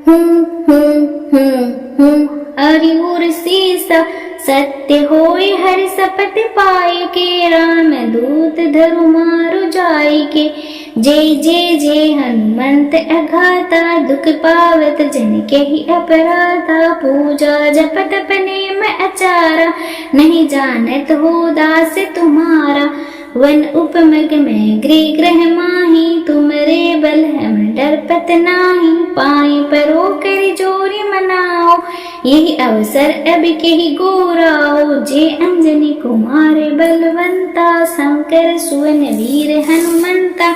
हूं हूं हूं हूं हरि उर सीसा। सत्य होय हरि शपथ पाए के, राम दूत धरु मारु जाय के। जय हनुमंत अघाता, दुख पावत जन के ही अपराधा। पूजा जप तप नेम आचारा, नहीं जानत हो दास तुम्हारा। वन उपमग में गृह ग्रह माही, तुमरे बल हम डरपत नाही। पाए परो कर जोरी मनाओ, यही अवसर अब के ही गोराओ। जे अंजनी कुमार बलवंता, शंकर सुवन वीर हनुमंता।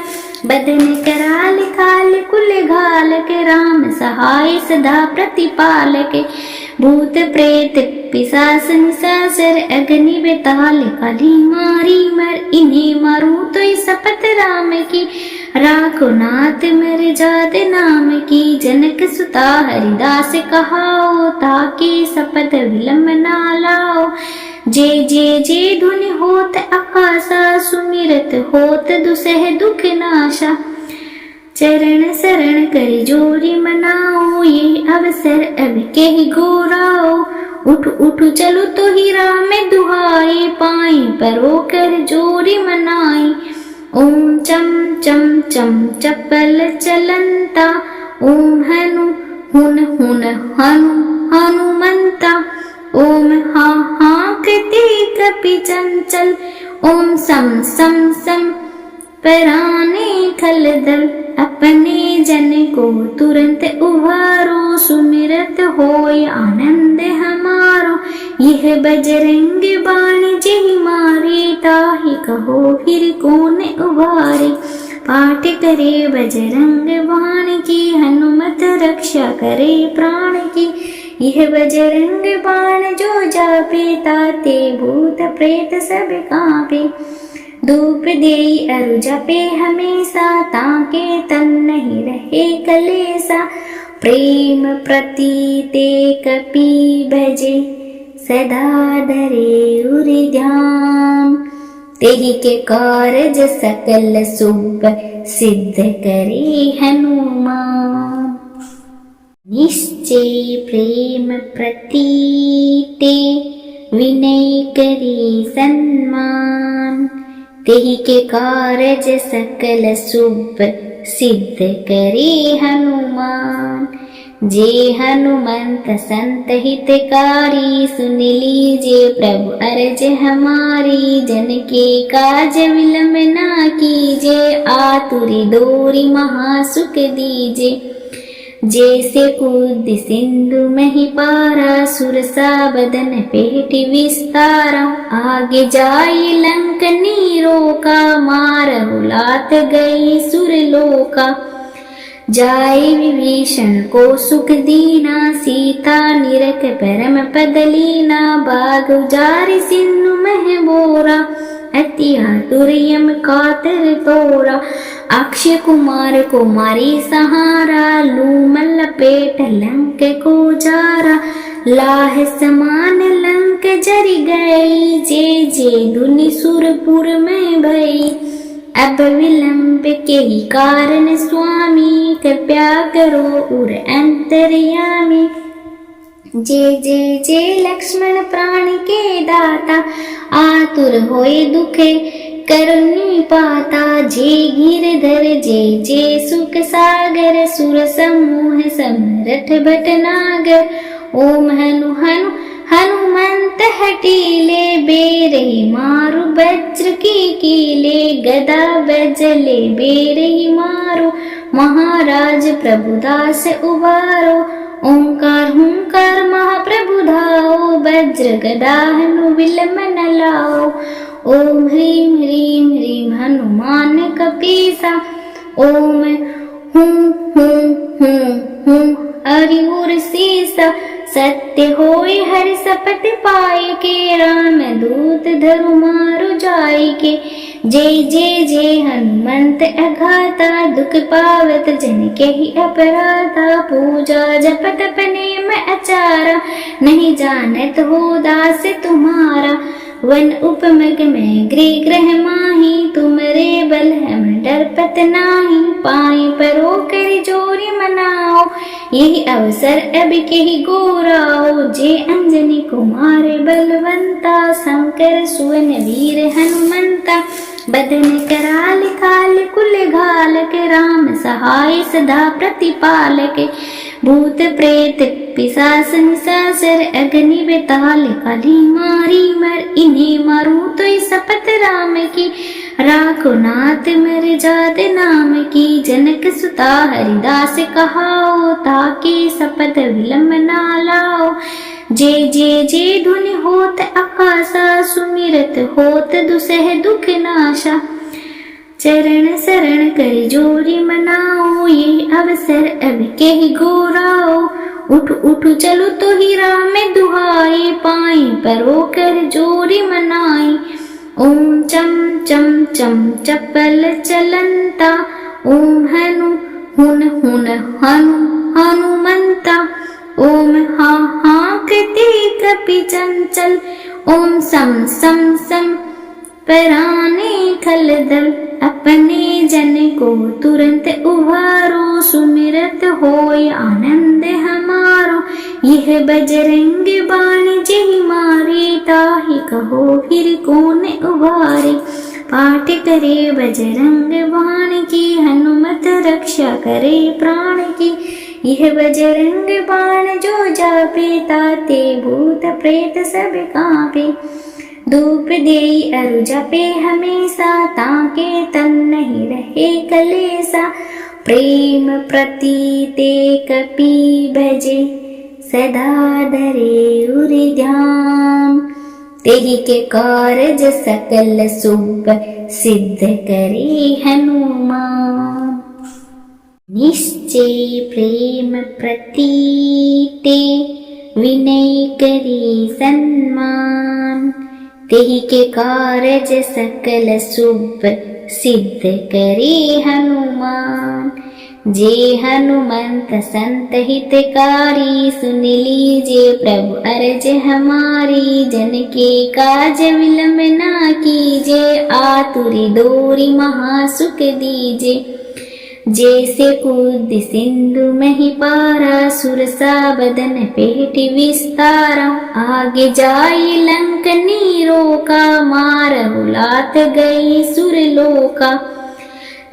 बदन कराल काल कुल घालक, राम सहाय सदा प्रतिपालक। भूत प्रेत पिशाच निशाचर, अग्नि बेताल काली मारी मर। इन्हें मारू तो शपथ राम की, राखो नाथ मर जात नाम की। जनक सुता हरिदास कहाओ, ताके शपथ विलंब ना लाओ। जे धुनि होत आकाशा, सुमिरत होत दुसह दुख नाशा। चरण शरण कर जोरी मनाओ, ये अवसर अब के ही घोराओ। उठ उठ चलो तो ही राम दुहाई, पाए परो कर जोरी मनाई। ओम चम चम चम चपल चलंता, ओम हनु हुन हुन हनु हनुमंता। ओम हा हा कृति कपि चंचल, ओम सम सम सम पराने खलदल। अपने जन को तुरंत उभारो, सुमिरत होय आनंद हमारो। यह बजरंग बाण जेहि मारे, ताहि कहो फिर कौन उबारे। पाठ करे बजरंग बाण की, हनुमत रक्षा करे प्राण की। यह बजरंग बाण जो जापे, ताते भूत प्रेत सब कांपे। धूप देई अरु जपे हमेशा, ताके तन नहीं रहे कलेसा। प्रेम प्रतीते कपि भजे, सदा धरे उर ध्यान। तेहि के कारज सकल शुभ, सिद्ध करे हनुमान। निश्चय प्रेम प्रतीते, विनय करी सन्मान। तेहि के कारज सकल शुभ, सिद्ध करे हनुमान। जे हनुमंत संत हितकारी, सुन लीजे प्रभु अर्ज हमारी। जन के काज विलंब ना कीजे, आतुरी डोरी महासुख दीजे। जैसे कूद सिंधु मही पारा, सुरसा बदन पेट विस्तारा। आगे जाई लंक नीरो का, मारहु लात गई सुरलोका। जाय विभीषण को सुख दीना, सीता निरख परम पद लीना। बाग उजारि सिंधु मह बोरा, अति आतुर यम कातर तोरा। अक्षय कुमार को मारी सहारा, लूमल लपेट लंक को जारा। लाह समान लंक जरि गई, जे जे धुनि सुरपुर में भई। अब विलंब के ही कारण स्वामी, कृपया करो उर अंतर्यामी। जे लक्ष्मण प्राण के दाता, आतुर होए दुखे करुणी पाता। जे गिरधर जे सुख सागर, सुर समूह समरथ भटनागर। ओम हनु हनु हनुमंत हटीले, बेरही मारु वज्र की कीले। गदा बजले बेरही मारो, महाराज प्रभुदास उबारो। ओंकार हुंकार महाप्रभु धाओ, वज्र गदा हनु विलंब न लाओ। ओम ह्रीं ह्रीं ह्रीं हनुमान कपीसा। ओम हूं हूं हूं हूं हरि उर सीसा। सत्य होय हरि शपथ पाए के, राम दूत धरु मारु जाय के। जय हनुमंत अघाता, दुख पावत जन के ही अपराधा। पूजा जपत अपने में अचारा, नहीं जानत हो दास तुम्हारा। वन उपमग में गृह ग्रह माही, तुमरे बल हम डरपत नाही। पाई परो कर जोरी मनाओ, यही अवसर अब के ही गोराओ। जे अंजनी कुमार बलवंता, शंकर सुवन वीर हनुमंता। बदन कराल काल कुल घालक, राम सहाय सदा प्रतिपालक। भूत प्रेत पिशाच निशाचर, अग्नि बेताल काली मारी मर। इन्हें मारू तो शपथ राम की, राखो नाथ मर जात नाम की। जनक सुता हरिदास कहाओ, ताके शपथ विलंब ना लाओ। जे धुनि होत आकाशा, सुमिरत होत दुसह दुख नाशा। चरण शरण कर जोरी मनाओ, ये अवसर अब के ही गोराओ। उठ उठ चलो तो ही राम दुहाई, पाई परो कर जोरी मनाई। ओम चम चम चम चपल चलंता, ओम हनु हुन हुन हनु हनुमंता। ओम हा हा कृति कपि चंचल, ओम सम सम सम पराने खलदल। अपने जन को तुरंत उभारो, सुमिरत होय आनंद हमारो। यह बजरंग बाण जेहि मारे, ताहि कहो फिर कौन उबारे। पाठ करे बजरंग बाण की, हनुमत रक्षा करे प्राण की। यह बजरंग बाण जो जापे, ताते भूत प्रेत सब कांपे। धूप देई अरु जपे हमेशा, ताके तन नहीं रहे कलेसा। प्रेम प्रतीते कपि भजे, सदा धरे उर ध्यान। तेहि के कारज सकल शुभ, सिद्ध करे हनुमान। निश्चय प्रेम प्रतीते, विनय करी सन्मान। तेहि के कारज सकल शुभ, सिद्ध करे हनुमान। जे हनुमंत संत हितकारी, सुन लीजिए प्रभु अर्ज हमारी। जन के काज विलंब ना कीजे, आतुरी दोरी महासुख दीजे। जैसे कूद सिंधु मही पारा, सुरसा बदन पेट विस्तारा। आगे जाई लंक नीरो का, मारहु लात गई सुरलोका।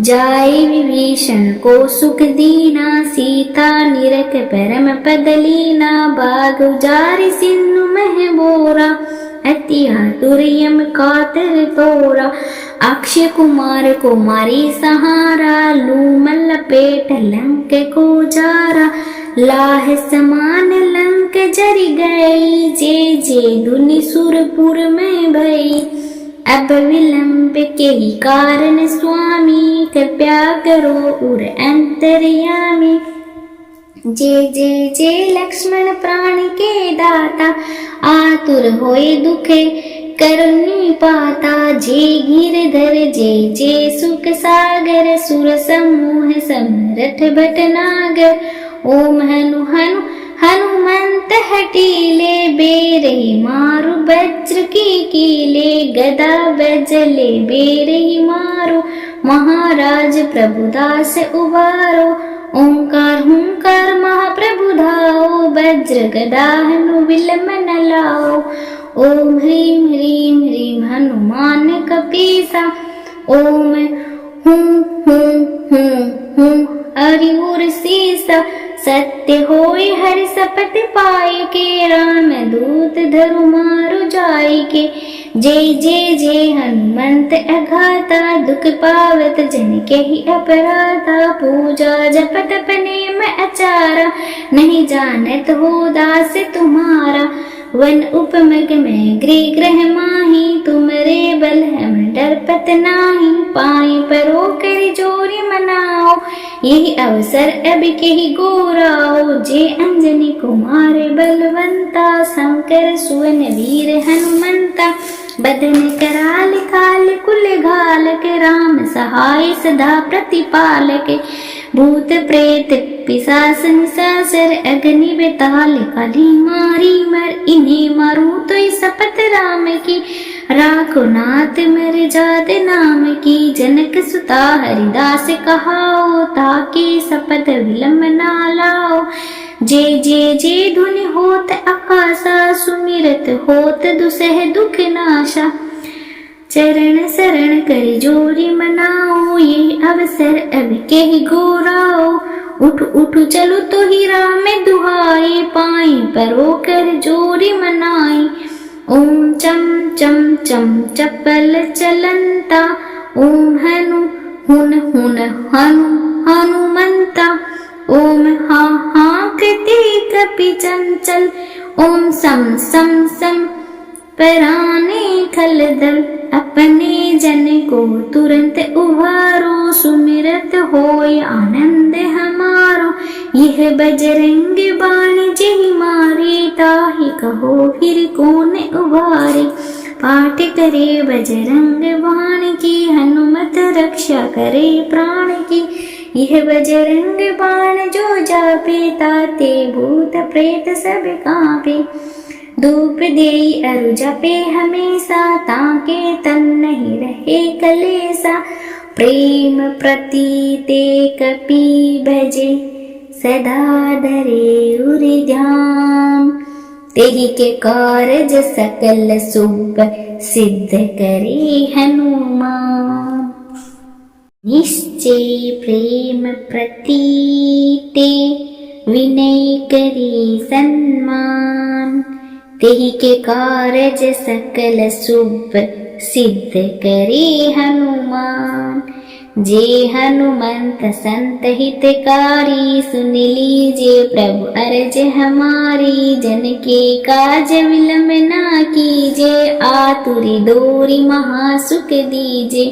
जाय विभीषण को सुख दीना, सीता निरख परम पद लीना। बाग उजारि सिंधु मह बोरा, अति आतुर यम कातर तोरा। अक्षय कुमार को मारी सहारा, लूमल लपेट लंक को जारा। लाह समान लंक जरि गई, जे जे धुनि सुरपुर में भई। अब विलंब के ही कारण स्वामी, कृपया करो उर अंतर्यामी। जे लक्ष्मण प्राण के दाता, आतुर होए दुखे करनी पाता। जे गिरधर जे सुख सागर, सुर समूह समरथ भटनागर। ओम हनु हनु हनुमंत हटीले, बेरही मारु वज्र की कीले। गदा बजले बेरही मारो, महाराज प्रभुदास उबारो। ओंकार हुंकार महाप्रभु धाओ, वज्र गदा हनु विलंब न लाओ। ओम ह्रीं ह्रीं ह्रीं हनुमान कपीसा। ओम हुं हुं हुं हुं हरि उर सीसा। सत्य होय हरि सपथ पाए के, राम दूत धरु मारु जाय के। जय हनुमंत अघाता, दुख पावत जन के ही अपराधा। पूजा जप तप नेम अचारा, नहीं जानत हो दास तुम्हारा। वन उपमग में गृह ग्रह माही, तुमरे बल हम डरपत नाही। पाए परो कर जोरी मनाओ, यही अवसर अब के ही गोराओ। जे अंजनी कुमार बलवंता, शंकर सुवन वीर हनुमंता। बदन कराल काल कुल घालक, राम सहाय सदा प्रतिपालक। भूत प्रेत पिशाच निशाचर, अग्नि बेताल काली मारी मर। इन्हें मारू तो शपथ राम की, राखो नाथ मेरे जाद नाम की। जनक सुता हरिदास कहाओ, ताके शपथ विलंब ना लाओ। जे धुनि होत आकाशा, सुमिरत होत दुसह दुख नाशा। चरण शरण कर जोरी मनाओ, ये अवसर अब के ही गोराओ। उठ उठ चलो तो ही राम दुहाई, पाई परो कर जोरी मनाई। ओम चम चम चम चपल चलंता, ओम हनु हुन हुन हनु हनुमंता। ओम हा हा कृति कपि चंचल, ओम सम सम सम पराने खलदल। अपने जन को तुरंत उभारो, सुमिरत होय आनंद हमारो। यह बजरंग बाण जेहि मारे, ताहि कहो फिर कौन उबारे। पाठ करे बजरंग बाण की, हनुमत रक्षा करे प्राण की। यह बजरंग बाण जो जापे, ताते भूत प्रेत सब कांपे। धूप देई अरु जपे हमेशा, ताके तन नहीं रहे कलेसा। प्रेम प्रतीते कपि भजे, सदा धरे उर ध्यान। तेहि के कारज सकल शुभ, सिद्ध करे हनुमान। निश्चय प्रेम प्रतीते, विनय करी सन्मान। तेहि के कारज सकल शुभ सिद्ध करे हनुमान। जे हनुमंत संत हितकारी, सुन लीजे प्रभु अर्ज हमारी। जन के काज विलंब ना कीजे, आतुरी डोरी महासुख दीजे।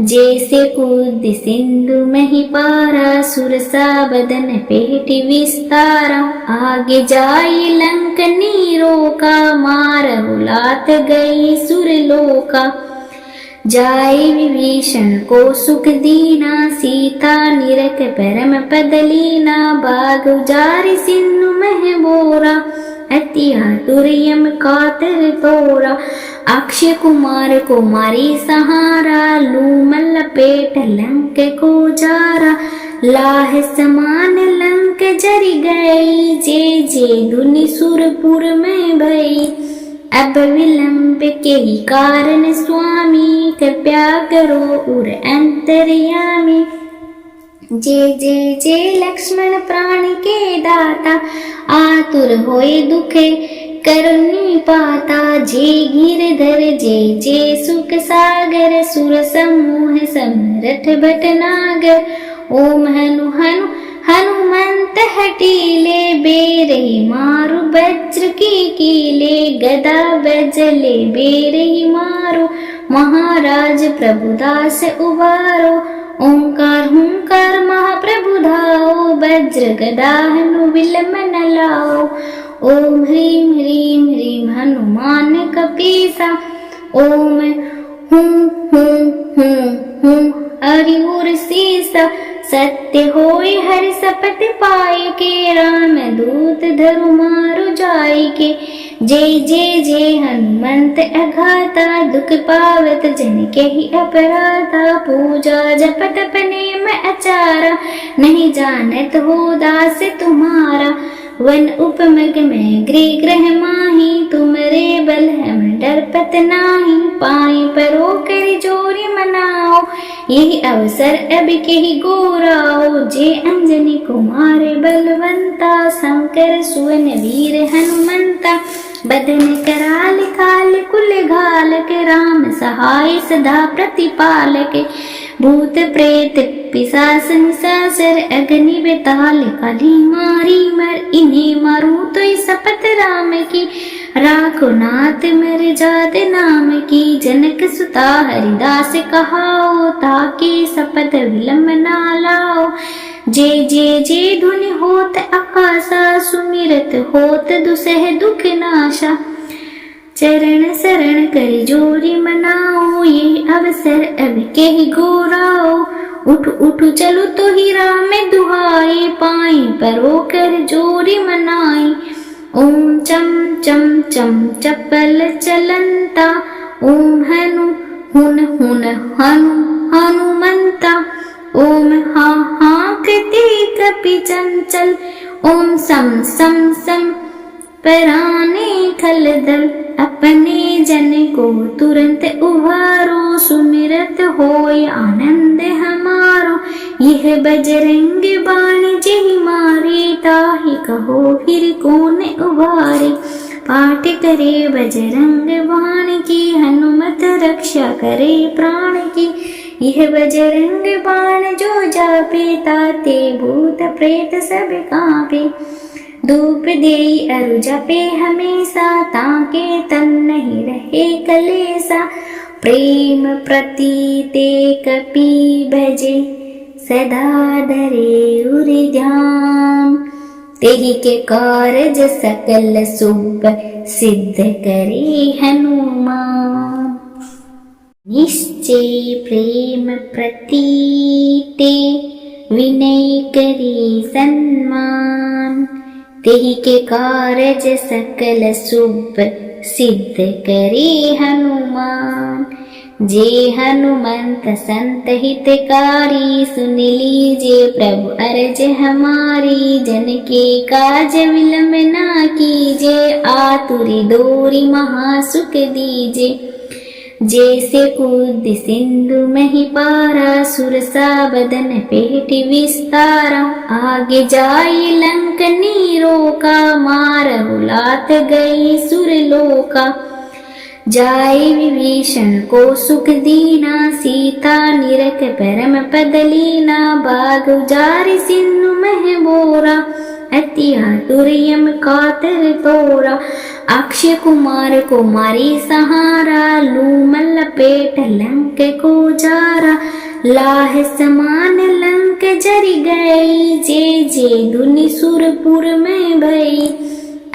जैसे कूद सिंधु मही पारा, सुरसा बदन पेट विस्तारा। आगे जाई लंक नीरो का, मारहु लात गई सुरलोका। जाय विभीषण को सुख दीना, सीता निरख परम पद लीना। बाग उजारि सिंधु मह बोरा, अति आतुर यम कातर तोरा। अक्षय कुमार को मारी सहारा, लूम लपेट लंक को जारा। लाह समान लंक जरि गई, जे जे धुनि सुरपुर में भई। अब विलंब के ही कारण स्वामी, कृपया करो उर अंतर्यामी। जे लक्ष्मण प्राण के दाता, आतुर होए दुखे करुणी पाता। जे गिरधर जे सुख सागर, सुर समूह समरथ भटनागर। ओम हनु हनु हनुमंत हटीले, बेरही मारु वज्र की कीले। गदा बजले बेरही मारो, महाराज प्रभुदास उबारो। ओंकार हुंकार महाप्रभु धाओ, वज्र गदा हनु विलंब न लाओ। ओम ह्रीं ह्रीं ह्रीं हनुमान कपीसा। ओम हूं हूं हूं हूं हरि उर सीसा। सत्य होय हरि शपथ पाए के, राम दूत धरु मारु जाय के। जय हनुमंत अघाता, दुख पावत जन के ही अपराधा। पूजा जप तप नेम आचारा, नहीं जानत हो दास तुम्हारा। वन उपमग में गृह ग्रह माही, तुमरे बल हम डरपत नाही। पाए परो कर जोरी मनाओ, यही अवसर अब के ही गोराओ। जे अंजनी कुमार बलवंता, शंकर सुवन वीर हनुमंता। बदन कराल काल कुल घालक, राम सहाय सदा प्रतिपालक। भूत प्रेत पिशाच निशाचर, अग्नि बेताल काली मारी मर। इन्हें मारू तो शपथ राम की, राखो नाथ मर जात नाम की। जनक सुता हरिदास कहाओ, ताके शपथ विलंब ना लाओ। जे धुनि होत आकाशा, सुमिरत होत दुसह दुख नाशा। चरण शरण कर जोरी मनाओ, ये अवसर अब के ही गोराओ। उठ उठ चलो तो ही राम दुहाई, पाई परो कर जोरी मनाई। ओम चम चम चम चपल चलंता, ओम हनु हुन हुन हनु हनुमंता। ओम हा हा कृति कपि चंचल, ओम सम सम सम पराने खलदल। अपने जन को तुरंत उभारो, सुमिरत होय आनंद हमारो। यह बजरंग बाण जेहि मारे, ताहि कहो फिर कौन उबारे। पाठ करे बजरंग बाण की, हनुमत रक्षा करे प्राण की। यह बजरंग बाण जो जापे, ताते भूत प्रेत सब कांपे। धूप देई अरु जपे हमेशा, ताके तन नहीं रहे कलेसा। प्रेम प्रतीते कपि भजे, सदा धरे उर ध्यान। तेहि के कारज सकल शुभ सिद्ध करे हनुमान। निश्चय प्रेम प्रतीते, विनय करी सन्मान। तेहि के कारज सकल शुभ सिद्ध करे हनुमान। जे हनुमंत संत हितकारी, सुन लीजे प्रभु अर्ज हमारी। जन के काज विलंब ना कीजे, आतुरी डोरी महासुख दीजे। जैसे कूद सिंधु में ही पारा, सुरसा बदन पेट विस्तारा। आगे जाई लंक नीरो का, मार उलात गई सुरलोका। जाय विभीषण को सुख दीना, सीता निरख परम पद लीना। बाग उजारि सिंधु मह बोरा, अति आतुर यम कातर तोरा। अक्षय कुमार को मारी सहारा, लूमल लपेट लंक को जारा। लाह समान लंक जरि गई, जे जे धुनि सुरपुर में भई।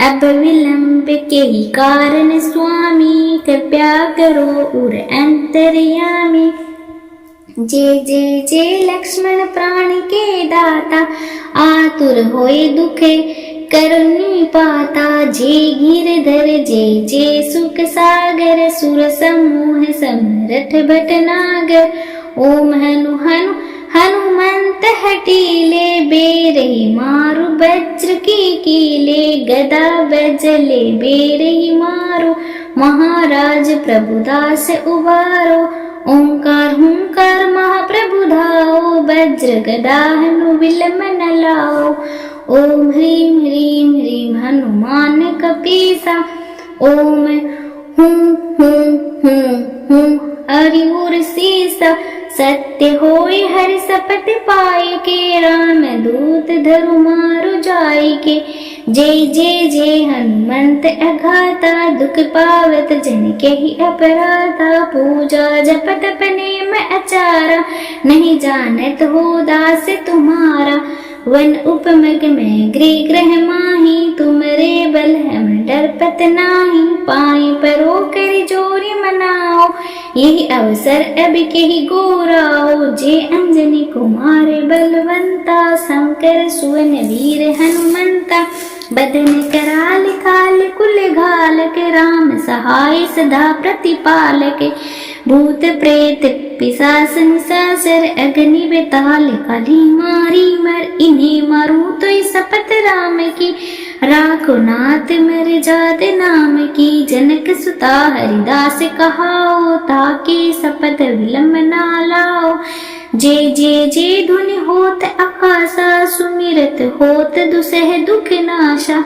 अब विलंब के ही कारण स्वामी, कृपया करो उर अंतर्यामी। जे लक्ष्मण प्राण के दाता, आतुर होए दुखे करुणी पाता। जे गिरधर जे सुख सागर, सुर समूह समरथ भटनागर। ओम हनु हनु हनुमंत हटीले, बेरही मारु वज्र की कीले। गदा बजले बेरही मारो, महाराज प्रभुदास उबारो। ओंकार हुंकार महाप्रभु धाओ, वज्र गदा हनु विलम न लाओ। ओम ह्रीं ह्रीं ह्रीं हनुमान कपीसा, ओम हूं हूं हूं हूं हरि उर सीसा। सत्य होय हरि शपथ पाए के, राम दूत धरु मारु जाय के। जय हनुमंत अघाता, दुख पावत जन के ही अपराधा। पूजा जप तप नेम अचारा, नहीं जानत हो दास तुम्हारा। वन उपमग में गृह ग्रह माही, तुमरे बल हम डरपत नाही। पाई परो कर जोरी मनाओ, यही अवसर अब के ही गोराओ। जे अंजनी कुमार बलवंता, शंकर सुवन वीर हनुमंता। बदन कराल काल कुल घालक, राम सहाय सदा प्रतिपालक। भूत प्रेत पिशाच निशाचर, अग्नि बेताल काली मारी मर। इन्हें मारू तो शपथ राम की, राखो नाथ मर जात नाम की। जनक सुता हरिदास कहाओ, ताके शपथ विलंब ना लाओ। जे धुनि होत आकाशा, सुमिरत होत दुसह दुख नाशा।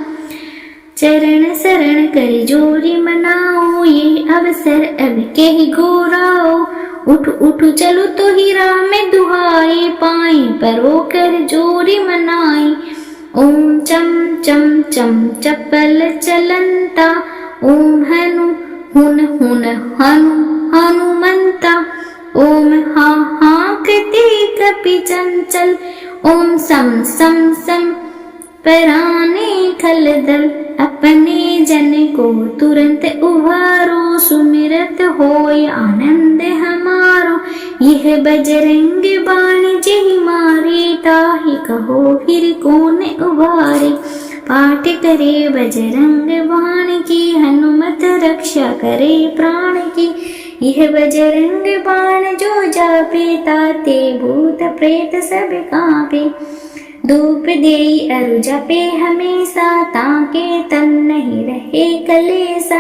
चरण शरण कर जोरी मनाओ, ये अवसर अब के ही गोराओ। उठ उठ चलो तो ही राम दुहाई, पाई परो कर जोरी मनाई। ओम चम चम चम चपल चलंता, ओम हनु हुन हुन हनु हनुमंता। ओम हा हा कृति कपि चंचल, ओम सम सम सम पराने खलदल। अपने जन को तुरंत उभारो, सुमिरत होय आनंद हमारो। यह बजरंग बाण जेहि मारे, ताहि कहो फिर कौन उबारे। पाठ करे बजरंग बाण की, हनुमत रक्षा करे प्राण की। यह बजरंग बाण जो जापे, ताते भूत प्रेत सब कांपे। धूप देई अरु जपे हमेशा, ताके तन नहीं रहे कलेसा।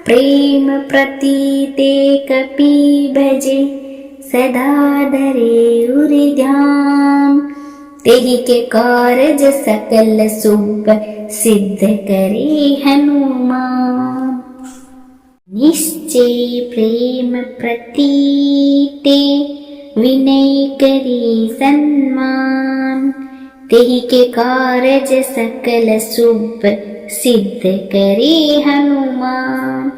प्रेम प्रतीते कपि भजे, सदा धरे उर ध्यान। तेहि के कारज सकल शुभ, सिद्ध करे हनुमान। निश्चय प्रेम प्रतीते, विनय करे सन्मान। तेहि के कारज सकल शुभ, सिद्ध करे हनुमान।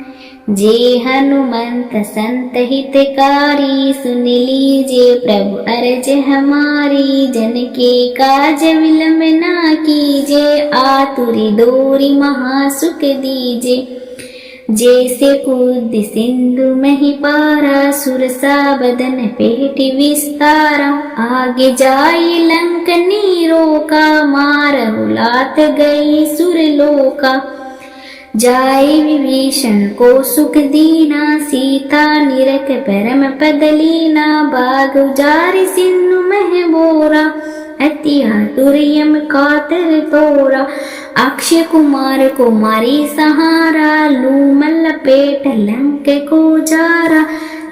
जे हनुमंत संत हितकारी, सुन लीजे प्रभु अरज हमारी। जन के काज विलंब ना कीजे, आतुरी डोरी महासुख दीजे। जैसे कूद सिंधु में ही पारा, सुरसा बदन पेट विस्तारा। आगे जाई लंक नीरो का, मार उलात गई सुरलोका। जाय विभीषण को सुख दीना, सीता निरख परम पद लीना। बाग उजारि सिंधु मह बोरा, अति आतुर यम कातर तोरा। अक्षय कुमार को मारी सहारा, लूमल पेट लंक को जारा।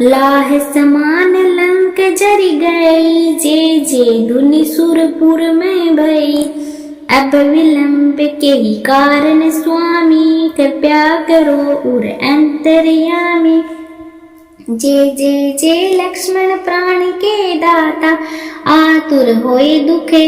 लाह समान लंक जरी गई, जे जे दुनि सुरपुर में भई। अब विलंब के ही कारण स्वामी, कृपया करो उर अंतर्यामी। जे लक्ष्मण प्राण के दाता, आतुर होए दुखे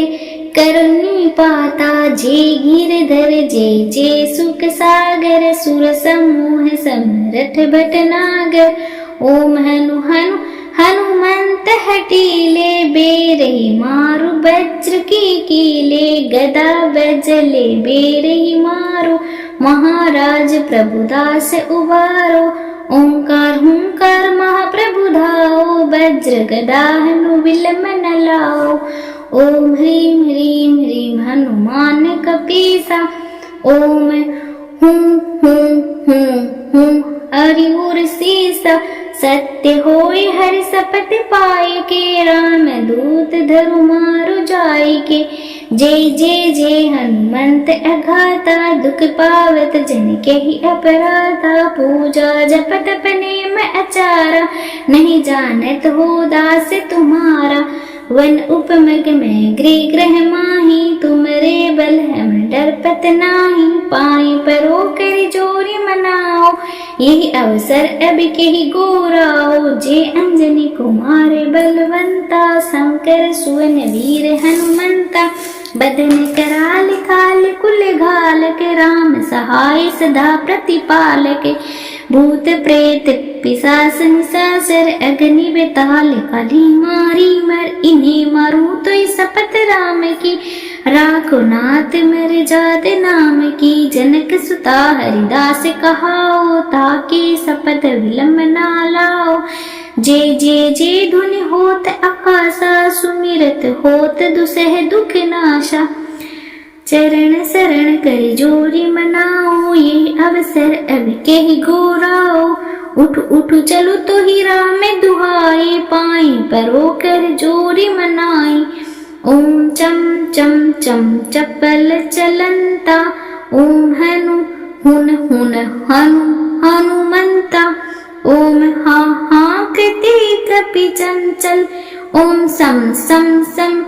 करनी पाता। जे गिरधर जे सुख सागर, सुर समूह समरथ भटनागर। ओम हनु हनु हनुमंत हटीले, बेरे मारु वज्र की कीले। गदा बजले बेरे मारो, महाराज प्रभुदास उबारो। ओंकार हुंकार महाप्रभु धाओ, वज्र गदा हनु विलम न लाओ। ओम ह्रीं ह्रीं ह्रीं हनुमान कपीसा। ओम हूं हूं हूं हूं हरि उर सीसा। सत्य होय हरि सपत पाए के, राम दूत धरु मारु जाय के। जय हनुमंत अघाता, दुख पावत जन के ही अपराधा। पूजा जप तप नेम अचारा, नहीं जानत हो दास तुम्हारा। वन उपमग में गृह ग्रह माही, तुमरे बल हम डरपत नाही। पाए परो कर जोरी मनाओ, यही अवसर अब के ही गोराओ। जे अंजनी कुमार बलवंता, शंकर सुवन वीर हनुमंता। बदन कराल काल कुल घालक, राम सहाय सदा प्रतिपालक। भूत प्रेत पिशाच निशाचर, अग्नि बेताल काली मारी मर। इन्हें मारू तो शपथ राम की, राखो नाथ मर जात नाम की। जनक सुता हरिदास कहाओ, ताके शपथ विलंब ना लाओ। जे धुनि होत आकाशा, सुमिरत होत दुसह दुख नाशा। चरण शरण कर जोरी मनाओ, ये अवसर अब के ही गोराओ। उठ उठ चलो तो ही राम दुहाई, पाए परो कर जोरी मनाई। ओम चम चम चम चपल चलंता, ओम हनु हुन हुन हनु हनुमंता। ओम हा हा कृति कपि चंचल, ओम सम सम सम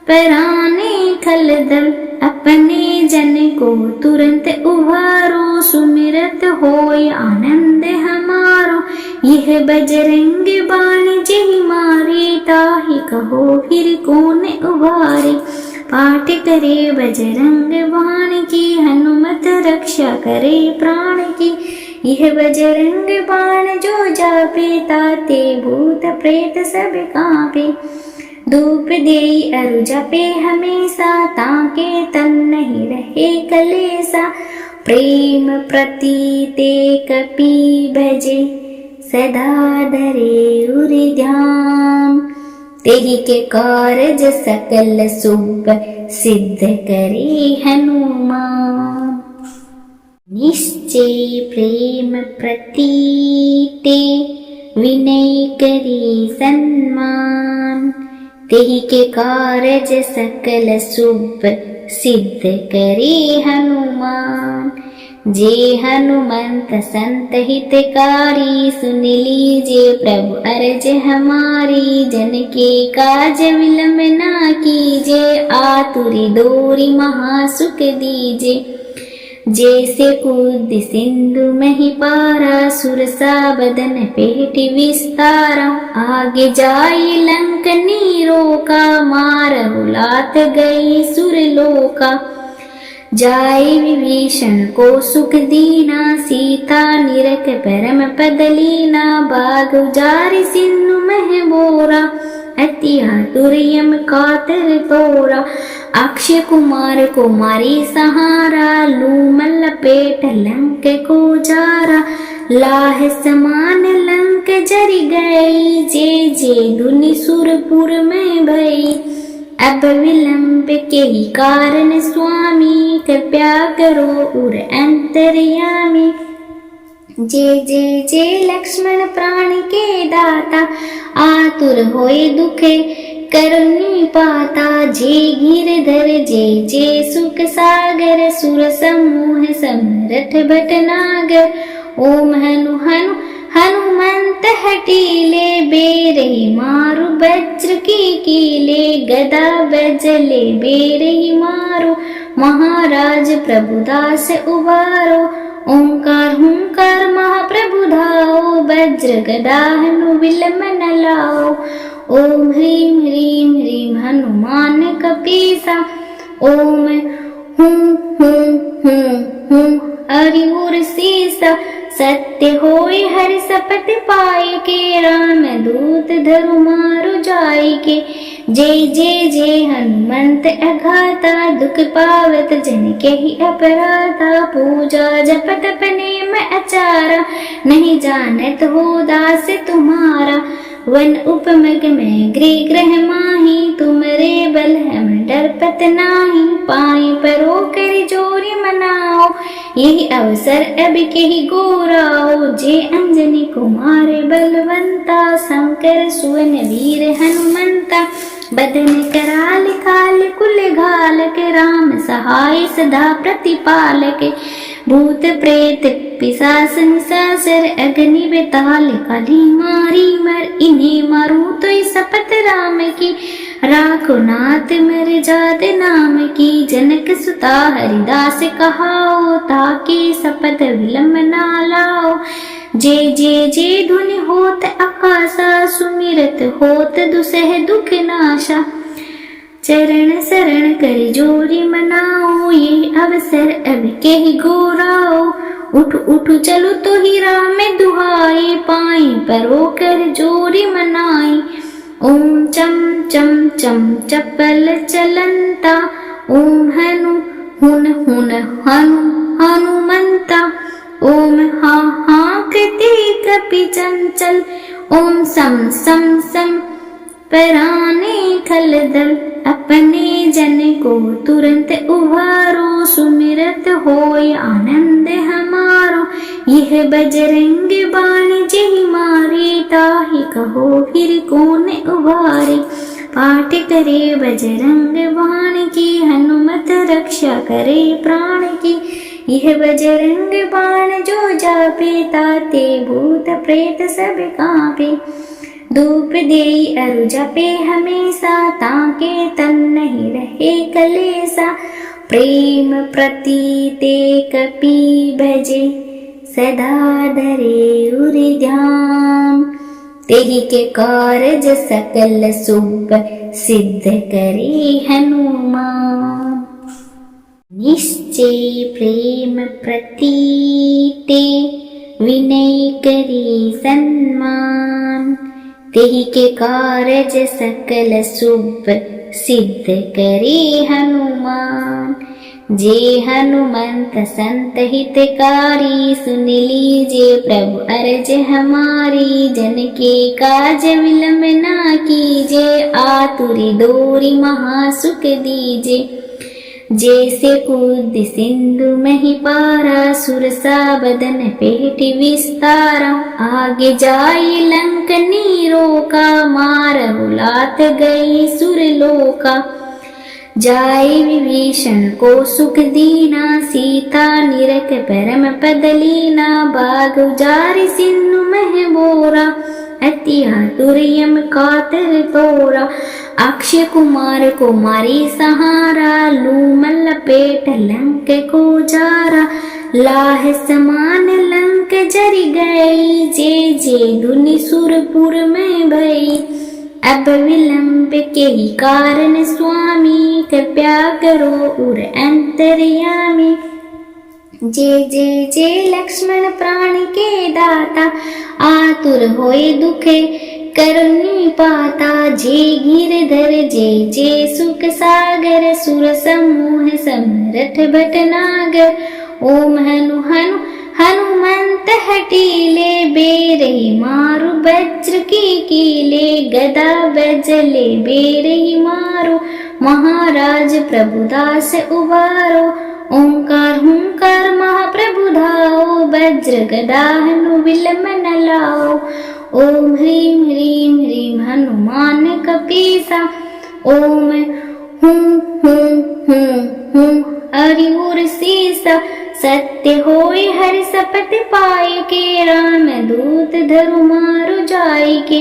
पराने खलदल। अपने जन को तुरंत उभारो, सुमिरत होय आनंद हमारो। यह बजरंग बाण जेहि मारे, ताहि कहो फिर कौन उबारे। पाठ करे बजरंग बाण की, हनुमत रक्षा करे प्राण की। यह बजरंग बाण जो जापे, ताते भूत प्रेत सब कांपे। धूप देई अरु जपे हमेशा, ताके तन नहीं रहे कलेसा। प्रेम प्रतीते कपि भजे, सदा धरे उर ध्यान। तेहि के कारज सकल शुभ, सिद्ध करे हनुमान। निश्चय प्रेम प्रतीते, विनय करे सन्मान। तेहि के कारज सकल शुभ, सिद्ध करे हनुमान। जे हनुमंत संत हितकारी, सुन लीजिए प्रभु अर्ज हमारी। जन के काज विलंब ना कीजे, आतुरी दोरी महासुख दीजे। जैसे कूद सिंधु मही पारा, सुरसा बदन पेट विस्तारा। आगे जाई लंक नीरो का, मारहु लात गई सुरलोका। जाय विभीषण को सुख दीना, सीता निरख परम पद लीना। बाग उजारि सिंधु मह बोरा, अति आतुर यम कातर तोरा। अक्षय कुमार को मारी सहारा, लूमल पेट लंक को जारा। लाह समान लंक जरी गई, जे दुनि सुरपुर में भई। अब विलंब के ही कारण स्वामी, कृपया करो उर अंतर्यामी। जे लक्ष्मण प्राण के दाता, आतुर होए दुखे करुणी पाता जे गिरधर जे सुख सागर सुर समूह समरथ भटनागर। ओम हनु हनु हनुमंत हटीले बेरही मारु वज्र की कीले गदा बजले बेरही मारो महाराज प्रभुदास उबारो। ओंकार हुंकार महाप्रभु धाओ वज्र गदा हनु विलम न लाओ। ओम ह्रीं ह्रीं ह्रीं हनुमान कपीसा। ओम हूं हूं हूं हूं हरि उर सीसा। सत्य होय हरि शपथ पाए के राम दूत धरु मारु जाय के। जय जय जय हनुमंत अघाता दुख पावत जन के ही अपराधा। पूजा जप तप नेम अचारा नहीं जानत हो दास तुम्हारा। वन उपमग में गृह ग्रह माही तुमरे बल हम डरपत नाही। पाए परो कर जोरी मनाओ यही अवसर अब के ही गोराओ। जे अंजनी कुमार बलवंता शंकर सुवन वीर हनुमंता। बदन कराल काल कुल घालक राम सहाय सदा प्रतिपालक। भूत प्रेत पिशाच निशाचर अग्नि बेताल काली मारी मर। इन्हें मारू तो शपथ राम की राखो नाथ मर जात नाम की। जनक सुता हरिदास कहाओ ताके शपथ विलंब ना लाओ। जय जय जय धुनि होत आकाशा सुमिरत होत दुसह दुख नाशा। चरण शरण कर जोरी मनाओ ये अवसर अब के ही गोराओ। उठ उठ चलो तो ही राम दुहाई पाई परो कर जोरी मनाई। ओम चम चम चम चपल चलंता। ओम हनु हुन हुन हनु हनुमंता। ओम हा हा कृति कपि चंचल। ओम सम सम सम पराने खलदल। अपने जन को तुरंत उभारो सुमिरत होय आनंद हमारो। यह बजरंग बाण जहि मारे ताहि कहो फिर कौन उबारे। पाठ करे बजरंग बाण की हनुमत रक्षा करे प्राण की। यह बजरंग बाण जो जापे ताते भूत प्रेत सब कांपे। धूप देई अरु जपे हमेशा ताके तन नहीं रहे कलेसा। प्रेम प्रतीते कपि भजे सदा धरे उरि ध्यान। तेहि के कारज सकल शुभ सिद्ध करे हनुमान। निश्चय प्रेम प्रतीते विनय करी सन्मान। तेहि के कारज सकल शुभ सिद्ध करे हनुमान। जे हनुमंत संत हितकारी सुन लीजे प्रभु अर्ज हमारी। जन के काज विलंब ना कीजे आतुरी डोरी महासुख दीजे। जैसे कूद सिंधु मही पारा सुरसा बदन पेट विस्तारा। आगे जाई लंक नीरो का मारहु लात गई सुरलोका। जाय विभीषण को सुख दीना सीता निरख परम पद लीना। बाग उजारि सिंधु मह बोरा अति आतुर यम कातर तोरा। अक्षय कुमार को मारी सहारा लूमल लपेट लंक को जारा। लाह समान लंक जरि गई जे जे धुनि सुरपुर में भई। अब विलंब के ही कारण स्वामी कृपया करो उर अंतर्यामी। जय जय जय लक्ष्मण प्राण के दाता आतुर होए दुखे करुणी पाता। जे गिरधर जय जय सुख सागर सुर समूह समरथ भटनागर। ओम हनु हनु हनुमंत हटीले बेरही मारु वज्र की कीले गदा बजले बेरही मारो महाराज प्रभुदास उबारो। ओंकार हुंकार महाप्रभु धाओ, वज्र गदा हनु विलम न लाओ। ओम ह्रीं ह्रीं ह्रीं हनुमान कपीसा, ओम हूं हूं हूं हूं हरि उर सीसा। सत्य होय हरि शपथ पाए के, राम दूत धरु मारु जाय के।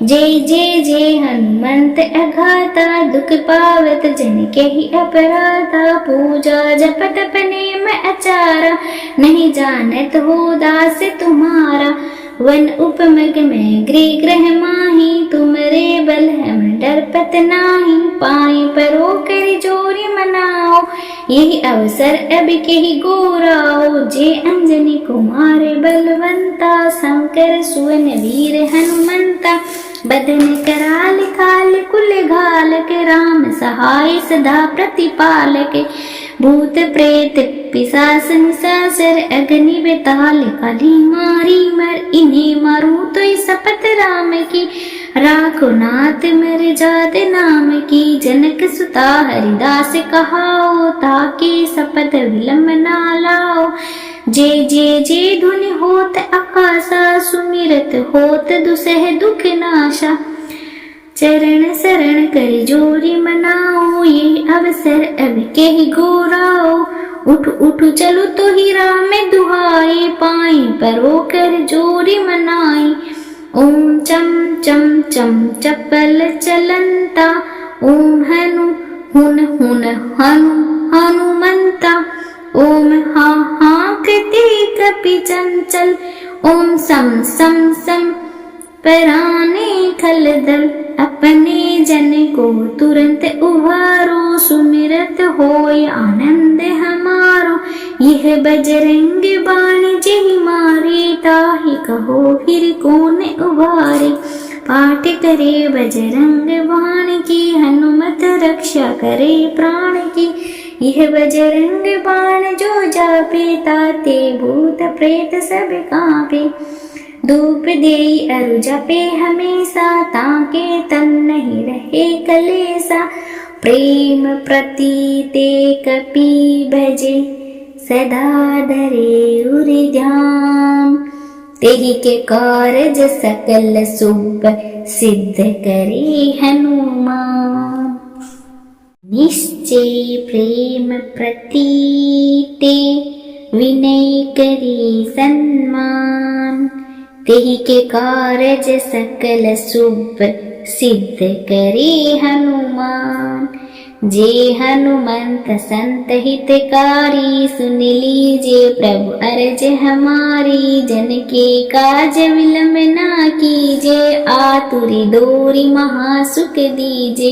जय जय जय हनुमंत अघाता, दुख पावत जन के ही अपराधा। पूजा जपत नेम अचारा, नहीं जानत हो दास तुम्हारा। वन उपमग में गृह ग्रह माही, तुमरे बल हम डरपत नाही। पाई परो कर जोरी मनाओ, यही अवसर अब के ही गोराओ। जे अंजनी कुमार बलवंता, शंकर सुवन वीर हनुमंता। बदन कराल काल कुल घालक, राम सहाय सदा प्रतिपालक। भूत प्रेत पिशाच निशाचर, अग्नि बेताल काली मारी मर। इन्हें मारू तो शपथ राम की, राखो नाथ मर जात नाम की। जनक सुता हरिदास कहाओ, ताके शपथ विलम ना लाओ। जय जय जय धुनि होत आकाशा, सुमिरत होत दुसह दुख नाशा। चरण शरण कर जोरी मनाओ, ये अवसर अब के ही गोराओ। उठ उठ चलो तो ही राम दुहाई, पाई परो कर जोरी मनाई। ओम चम चम चम चपल चलंता, ओम हनु हुन हुन हनु हनुमंता। ओम हा हा कृति कपि चंचल, ओम सम सम सम पराने खलदल। अपने जन को तुरंत उभारो, सुमिरत होय आनंद हमारो। यह बजरंग बाण जेहि मारे, ताहि कहो फिर कौन उबारे। पाठ करे बजरंग बाण की, हनुमत रक्षा करे प्राण की। यह बजरंग बाण जो जापे, ताते भूत प्रेत सब कांपे। धूप देई अरु जपे हमेशा, ताके तन नहीं रहे कलेसा। प्रेम प्रतीते कपि भजे, सदा धरे उर ध्यान। तेहि के कारज सकल शुभ, सिद्ध करे हनुमान। निश्चय प्रेम प्रतीते, विनय करे सन्मान। तेहि के कारज सकल शुभ, सिद्ध करे हनुमान। जे हनुमंत संत हितकारी, सुन लीजिए प्रभु अर्ज हमारी। जन के काज विलंब ना कीजे, आतुरी दोरी महासुख दीजे।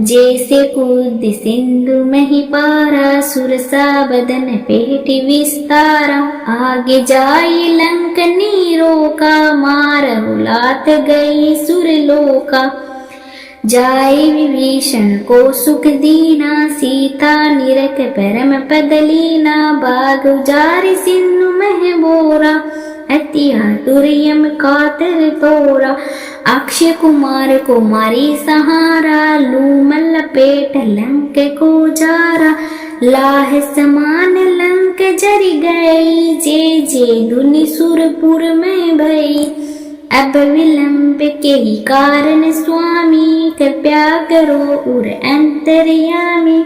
जैसे कूद सिंधु में ही पारा, सुरसा बदन पेट विस्तारा। आगे जाई लंक नीरो का, मारहु लात गई सुरलोका। जाए विभीषण को सुख दीना, सीता निरख परम पद लीना। बाग उजारि सिंधु मह बोरा, अति आतुर यम कातर तोरा। अक्षय कुमार को मारी सहारा, लूमल लपेट लंक को जारा। लाह समान लंक जरि गई, जे जे धुनि सुरपुर में भई। अब विलंब के ही कारण स्वामी, कृपया करो उर अंतर्यामी।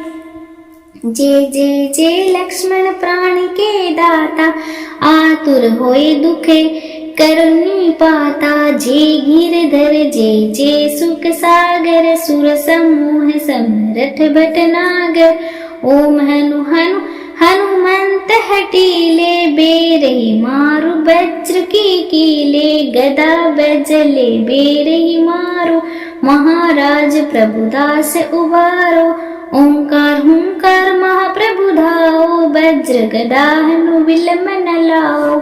जय जय जय लक्ष्मण प्राण के दाता, आतुर होए दुखे करुणी पाता। जे गिरधर जय जय सुख सागर, सुर समूह समरथ भटनागर। ओम हनु हनु हनुमंत हटीले, बेरहि मारु वज्र की कीले। गदा बजले बेरहि मारो, महाराज प्रभुदास उबारो। ओंकार हुंकार महाप्रभु धाओ, वज्र गदा हनु विलम न लाओ।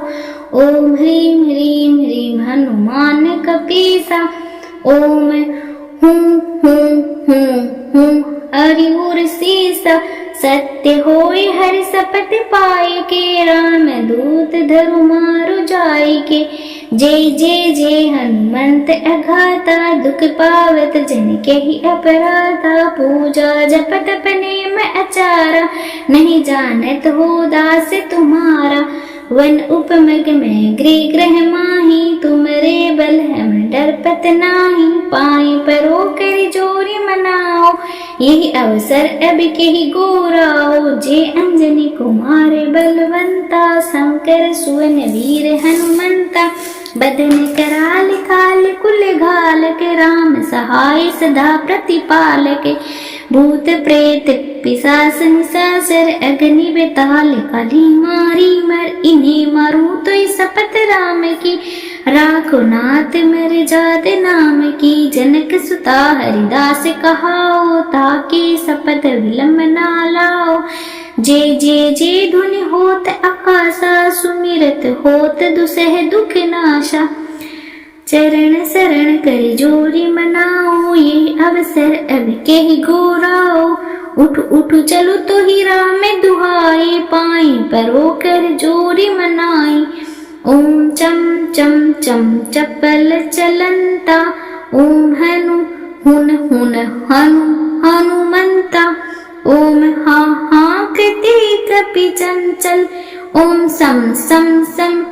ओम ह्रीं ह्रीं ह्रीं हनुमान कपीसा, ओम हूं हूं हूं हूं हरि उर सीसा। सत्य होय हर सपत पाए के, राम दूत धरु मारु जाय के। जय जय जय हनुमंत अघाता, दुख पावत जन के ही अपराधा। पूजा जपत नेम अचारा, नहीं जानत हो दास तुम्हारा। वन उपमग में गृह ग्रह माही, तुमरे बल हम डरपत नाही। पाए परो कर जोरी मनाओ, यही अवसर अब के ही गोराओ। जे अंजनी कुमार बलवंता, शंकर सुवन वीर हनुमंता। बदन कराल काल कुल घाल के, राम सहाय सदा प्रतिपालक। भूत प्रेत पिशाच निशाचर, अग्नि बेताल काली मारी मर। इन्हें मारू तो शपथ राम की, राखो नाथ मर जात नाम की। जनक सुता हरिदास कहाओ, ताके शपथ विलंब ना लाओ। जय जय जय धुनि होत आकाशा, सुमिरत होत दुसह दुख नाशा। चरण शरण कर जोरी मनाओ, ये अवसर अब के ही गोराओ। उठ उठ चलो तो ही राम दुहाई, पाई परो कर जोरी मनाई। ओम चम चम चम चपल चलंता, ओम हनु हुन हुन हनु हनुमंता। ओम हा हा कृति कपि चंचल, ओम सम सम सम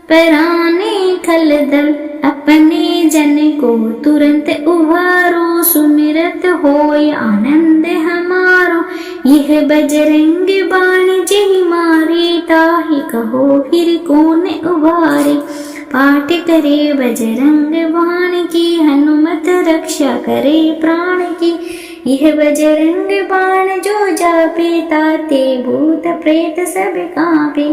पराने खलदल। अपने जन को तुरंत उभारो, सुमिरत होय आनंद हमारो। यह बजरंग बाण जेहि मारे, ताहि कहो फिर कौन उबारे। पाठ करे बजरंग बाण की, हनुमत रक्षा करे प्राण की। यह बजरंग बाण जो जापे, ताते भूत प्रेत सब कांपे।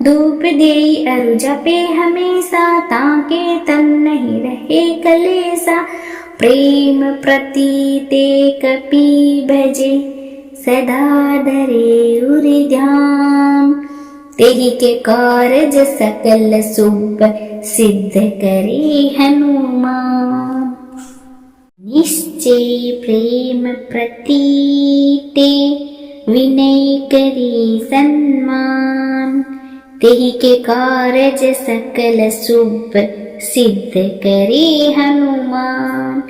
धूप देई अरु जपे हमेशा, ताके तन नहीं रहे कलेसा। प्रेम प्रतीते कपि भजे, सदा धरे उर ध्यान। तेहि के कारज सकल शुभ, सिद्ध करे हनुमान। निश्चय प्रेम प्रतीते, विनय करी सन्मान। तेहि के कारज सकल शुभ, सिद्ध करे हनुमान।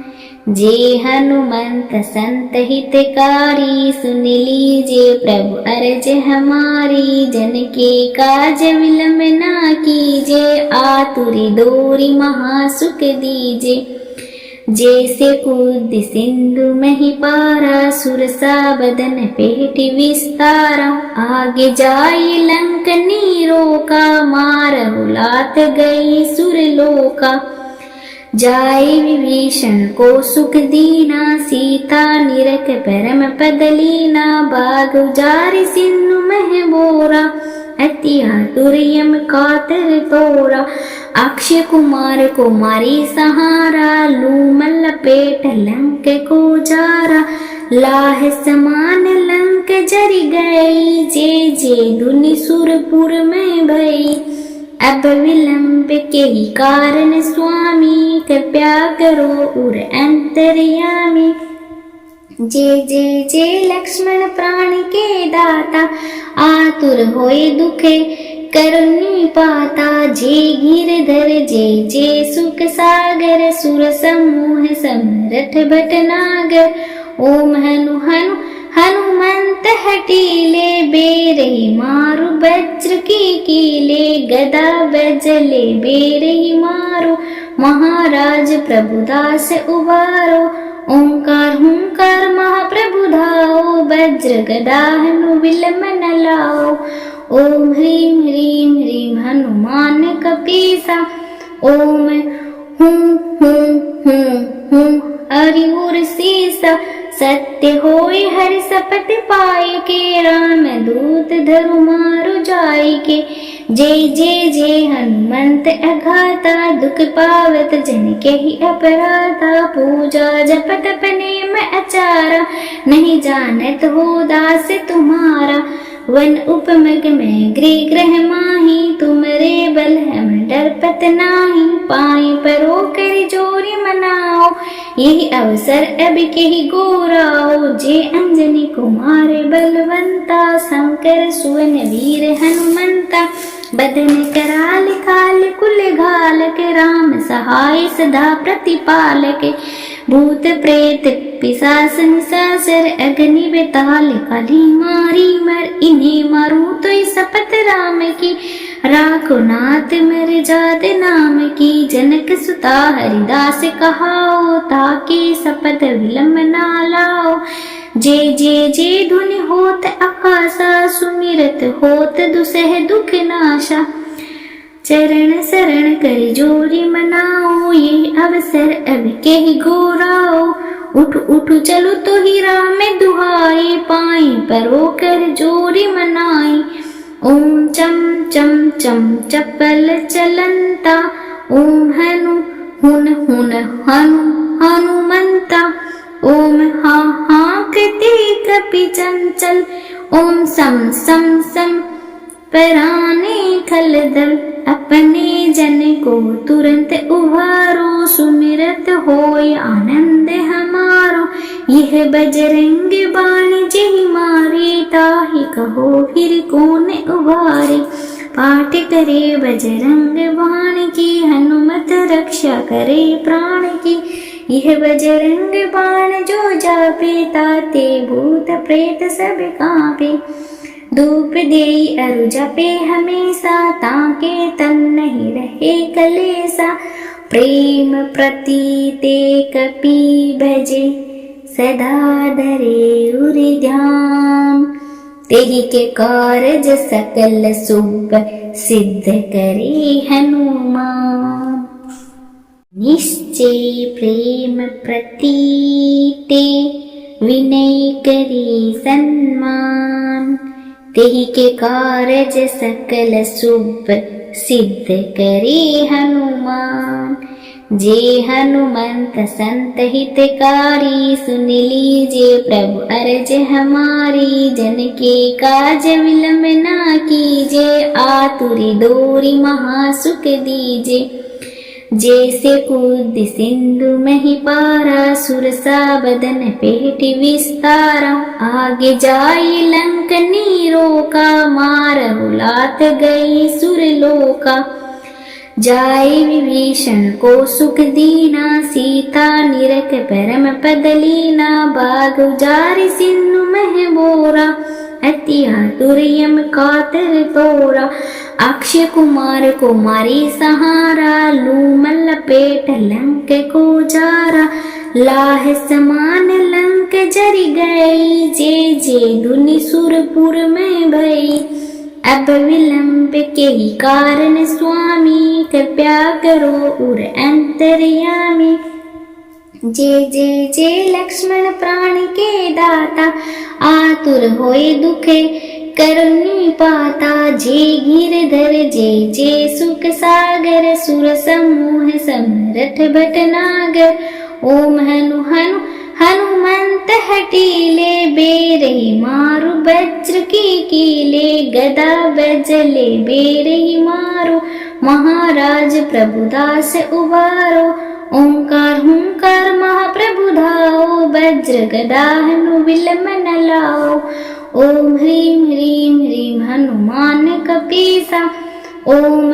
जे हनुमंत संत हितकारी, सुन लीजिए प्रभु अर्ज हमारी। जन के काज विलंब ना कीजे, आतुरी दोरी महासुख दीजे। जैसे कूद सिंधु मही पारा, सुरसा बदन पेट विस्तारा। आगे जाई लंक नीरो का, मारहु लात गई सुरलोका। जाए विभीषण को सुख दीना, सीता निरख परम पद लीना। बाग उजारि सिंधु मह बोरा, अति आतुर यम कातर तोरा। अक्षय कुमार को मारी सहारा, लूमल लपेट लंक को जारा। लाह समान लंक जरि गई, जे जे धुनि सुरपुर में भई। अब विलंब के ही कारण स्वामी, कृपया करो उर अंतर्यामी। जय जय जय लक्ष्मण प्राण के दाता, आतुर होए दुखे करुणी पाता। जय गिरधर जय जय सुख सागर, सुर समूह समरथ भटनागर। ओम हनु हनु हनुमंत हटीले, बेरही मारु वज्र की कीले। गदा बजले बेरही मारो, महाराज प्रभुदास उबारो। ओंकार हुंकार महाप्रभु धाओ, वज्र गदा हनु विलंब न लाओ। ओम ह्रीं ह्रीं ह्रीं हनुमान कपीसा, ओम हूं हूं हूं हूं हरि उर सीसा। सत्य होय हर सपत पाए के, राम दूत धरु मारु जाय के। जय जय जय हनुमंत अघाता, दुख पावत जन के ही अपराधा। पूजा जपत नेम अचारा, नहीं जानत हो दास तुम्हारा। वन उपमग में गृह ग्रह माही, तुमरे बल हम डरपत नाही, पाए परो कर जोरी मनाओ, यही अवसर अब के ही गोराओ, जे अंजनी कुमार बलवंता, शंकर सुवन वीर हनुमंता, बदन कराल काल कुल घालक, राम सहाय सदा प्रतिपालक, भूत प्रेत पिशाच निशाचर, अग्नि बेताल काली मारी मर, इन्हें मारू तो शपथ राम की, राखो नाथ मर जात नाम की, जनक सुता हरिदास कहाओ, ताके शपथ विलंब ना लाओ, जे जे जे धुनि होत आकाशा, सुमिरत होत दुसह दुख नाशा, चरण शरण कर जोरी मनाओ, ये अवसर अब के ही घोराओ, उठ उठ चलो तो ही राम दुहाई, पाई परो कर जोरी मनाई, ओम चम चम चम चपल चलंता, ओम हनु हुन हुन हनु हनुमंता, ओम हा हा कृति कपि चंचल, ओम सम सम सम पराने खलदल, अपने जन को तुरंत उभारो, सुमिरत होय आनंद हमारो, यह बजरंग बाण जेहि मारे, ताहि कहो फिर कौन उभारे, पाठ करे बजरंग बाण की, हनुमत रक्षा करे प्राण की, यह बजरंग बाण जो जापे, ताते भूत प्रेत सब कांपे, धूप देई अरु जपे हमेशा, ताके तन नहीं रहे कलेसा, प्रेम प्रतीते कपि भजे, सदा धरे उर ध्यान, तेहि के कारज सकल शुभ, सिद्ध करे हनुमान, निश्चय प्रेम प्रतीते, विनय करी सन्मान, तेहि के कारज सकल शुभ, सिद्ध करे हनुमान, जे हनुमंत संत हितकारी, सुन लीजे प्रभु अर्ज हमारी, जन के काज विलंब ना कीजे, आतुरी डोरी महासुख दीजे, जैसे कूद सिंधु मही पारा, सुरसा बदन पेट विस्तारा, आगे जाई लंक नीरो का, मारहु लात गई सुरलोका, जाय विभीषण को सुख दीना, सीता निरख परम पद लीना, बाग उजारि सिंधु मह बोरा, अति आतुर यम कातर तोरा, अक्षय कुमार को मारी सहारा, लूमल लपेट लंक को जारा, लाह समान लंक जरि गई, जे जे धुनि सुरपुर में भई, अब विलंब के ही कारण स्वामी, कृपया करो उर अंतर्यामी, जे जे लक्ष्मण प्राण के दाता, आतुर होए दुखे करुणी पाता, जे गिरधर जे सुख सागर, सुर समूह समरथ भटनागर, ओम हनु हनु हनुमंत हटीले, बेरही मारु वज्र की कीले, गदा बजले बेरही मारो, महाराज प्रभुदास उबारो, ओंकार हुंकार महाप्रभु धाओ, वज्र गदा हनु विलंब न लाओ, ओम ह्रीं ह्रीं ह्रीं हनुमान कपीसा, ओम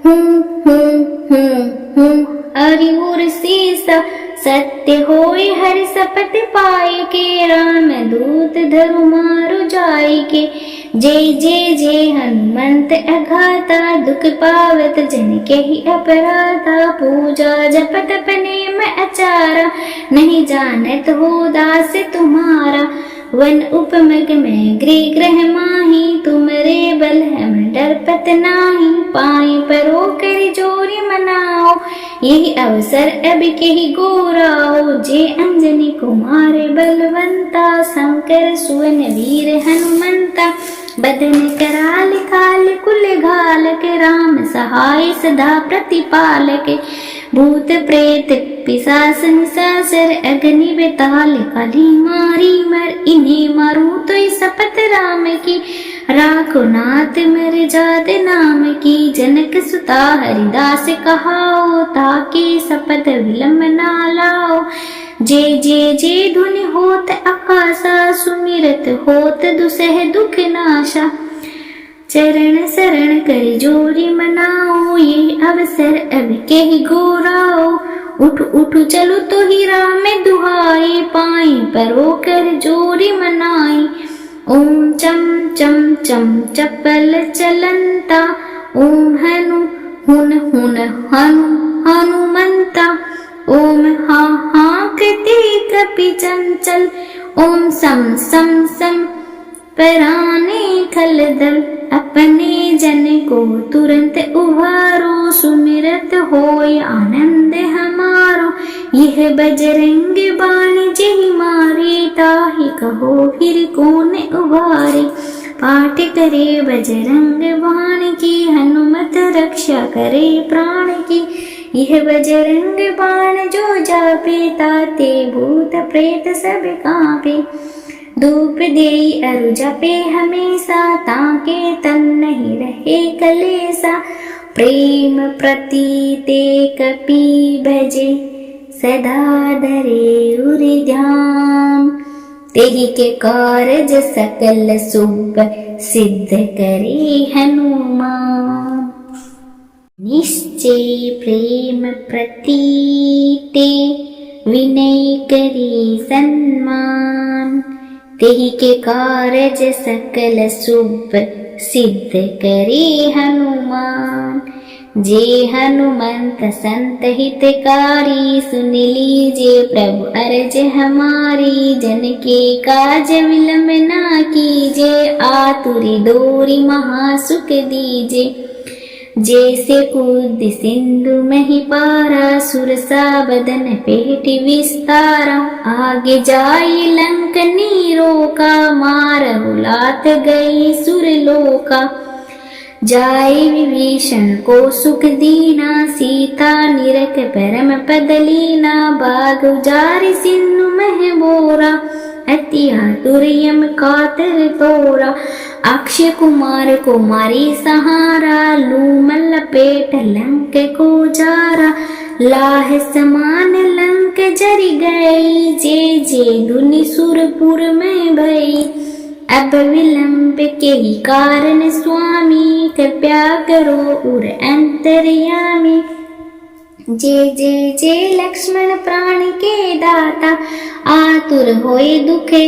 हूं हूं हूं हूं हरि उर सीसा, सत्य होय हरि शपथ पाए के, राम दूत धरु मारु जाय के, जय जय जय हनुमंत अघाता, दुख पावत जन के ही अपराधा, पूजा जपत अपने में अचारा, नहीं जानत हो दास तुम्हारा, वन उपमग में गृह ग्रह माही, तुमरे बल हम डरपत नाही, पाए परो कर जोरी मनाओ, यही अवसर अब के ही गोराओ, जे अंजनी कुमार बलवंता, शंकर सुवन वीर हनुमंता, बदन कराल काल कुल घालक, राम सहाय सदा प्रतिपालक, भूत प्रेत पिशाच निशाचर अग्नि बेताल काली मारी मर, इन्हें मारूं तो इस शपथ राम की, राखो नाथ मर जात नाम की। जनक सुता हरिदास कहाओ, ताके शपथ विलंब ना लाओ। जय जय जय धुनि होत आकाशा, सुमिरत होत दुसह दुख नाशा। चरण शरण कर जोरी मनाओ, ये अवसर अब के ही गोराओ। उठ उठ चलो तो ही राम दुहाई, पाई परो कर जोरी मनाई। ओम चम चम चम चपल चलंता, ओम हनु हुन हुन हनु हनुमंता। ओम हा हा कृति कपि चंचल, ओम सम सम सम पराने खलदल। अपने जन को तुरंत उभारो, सुमिरत होय आनंद हमारो। यह बजरंग बाण जेहि मारे, ताहि कहो फिर कौन उबारे। पाठ करे बजरंग बाण की, हनुमत रक्षा करे प्राण की। यह बजरंग बाण जो जापे, ताते भूत प्रेत सब कांपे। धूप देई अरु जपे हमेशा, ताके तन नहीं रहे कलेसा। प्रेम प्रतीते कपि भजे, सदा धरे उर ध्यान। तेहि के कारज सकल शुभ, सिद्ध करे हनुमान। निश्चय प्रेम प्रतीते, विनय करी सन्मान। तेहि के कारज सकल शुभ, सिद्ध करे हनुमान। जे हनुमंत संत हितकारी, सुन लीजिए प्रभु अर्ज हमारी। जन के काज विलंब ना कीजे, आतुरी दोरी महासुख दीजे। जैसे कूद सिंधु में ही पारा, सुरसा बदन पेट विस्तारा। आगे जाई लंक नीरो का, मारहु लात गई सुरलोका। जाए विभीषण को सुख दीना, सीता निरख परम पद लीना। बाग उजारि सिंधु मह बोरा, अति आतुर यम कातर तोरा। अक्षय कुमार को मारी सहारा, लूमल लपेट लंक को जारा। लाह समान लंक जरि गई, जे जे धुनि सुरपुर में भई। अब विलंब के ही कारण स्वामी, कृपया करो उर अंतर्यामी। जय जय जय लक्ष्मण प्राण के दाता, आतुर होए दुखे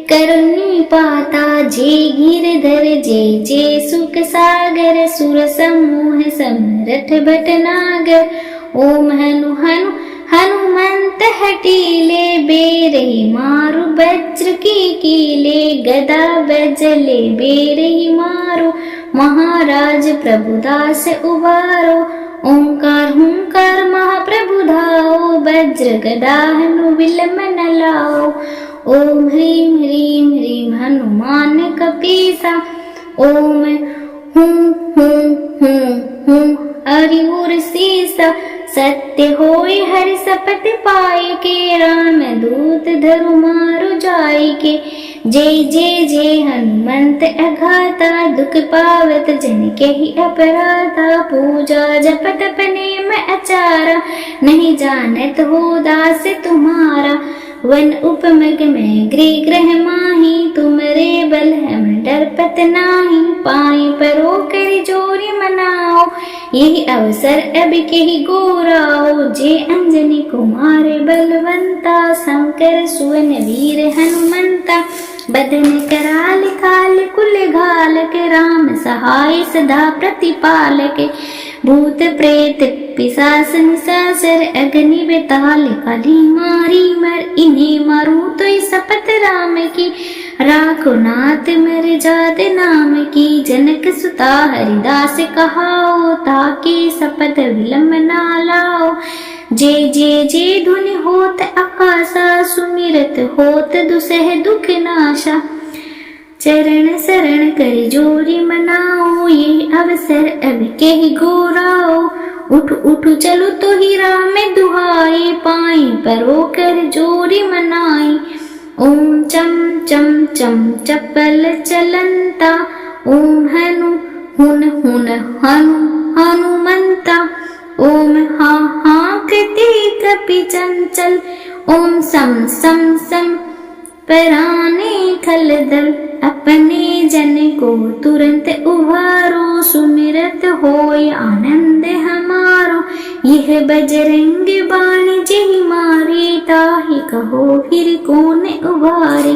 करुणी पाता। जे गिरधर जय जय सुख सागर, सुर समूह समरथ भटनागर। ओम हनु हनु हनुमंत हटीले, बेरहि मारु वज्र की कीले। गदा बजले बेरहि मारो, महाराज प्रभुदास उबारो। ओंकार हुंकार महाप्रभु धाओ, वज्र गदा हनु विलंब न लाओ। ओम ह्रीं ह्रीं ह्रीं हनुमान कपीसा। ओम हुं हुं हुं हुं हरि उर सीसा। सत्य होय हरि शपथ पाए के, राम दूत धरु मारु जाय के। जय जय जय हनुमंत अघाता, दुख पावत जन के ही अपराधा। पूजा जप तप नेम अचारा, नहीं जानत हो दास तुम्हारा। वन उपमग में गृह ग्रह माही, तुमरे बल हम डरपत नाही। पाई परो कर जोरी मनाओ, यही अवसर अब के ही गोराओ। जे अंजनी कुमार बलवंता, शंकर सुवन वीर हनुमंता। बदन कराल काल कुल घाल के, राम सहाय सदा प्रतिपालक। भूत प्रेत पिशाच निशाचर, अग्नि बेताल काली मारी मर। इन्हें मारूं तो इस शपथ राम की, राखो नाथ मर जात नाम की। जनक सुता हरिदास कहाओ, ताके शपथ विलंब ना लाओ। जय जय जय धुनि होत आकाशा, सुमिरत होत दुसह दुख नाशा। चरण शरण कर जोरी मनाओ, ये अवसर अब के ही गोराओ। उठ उठ चलो तो ही राम दुहाई पाई परो कर जोरी मनाई। ओम चम चम चम चपल चलंता ओम हनु हुन हुन हनु हनुमंता। ओम हा हा कृति कपि चंचल ओम सम सम सम पराने खलदल। अपने जन को तुरंत उभारो सुमिरत होय आनंद हमारो। यह बजरंग बाण जेहि मारे ताहि कहो फिर कौन उबारे।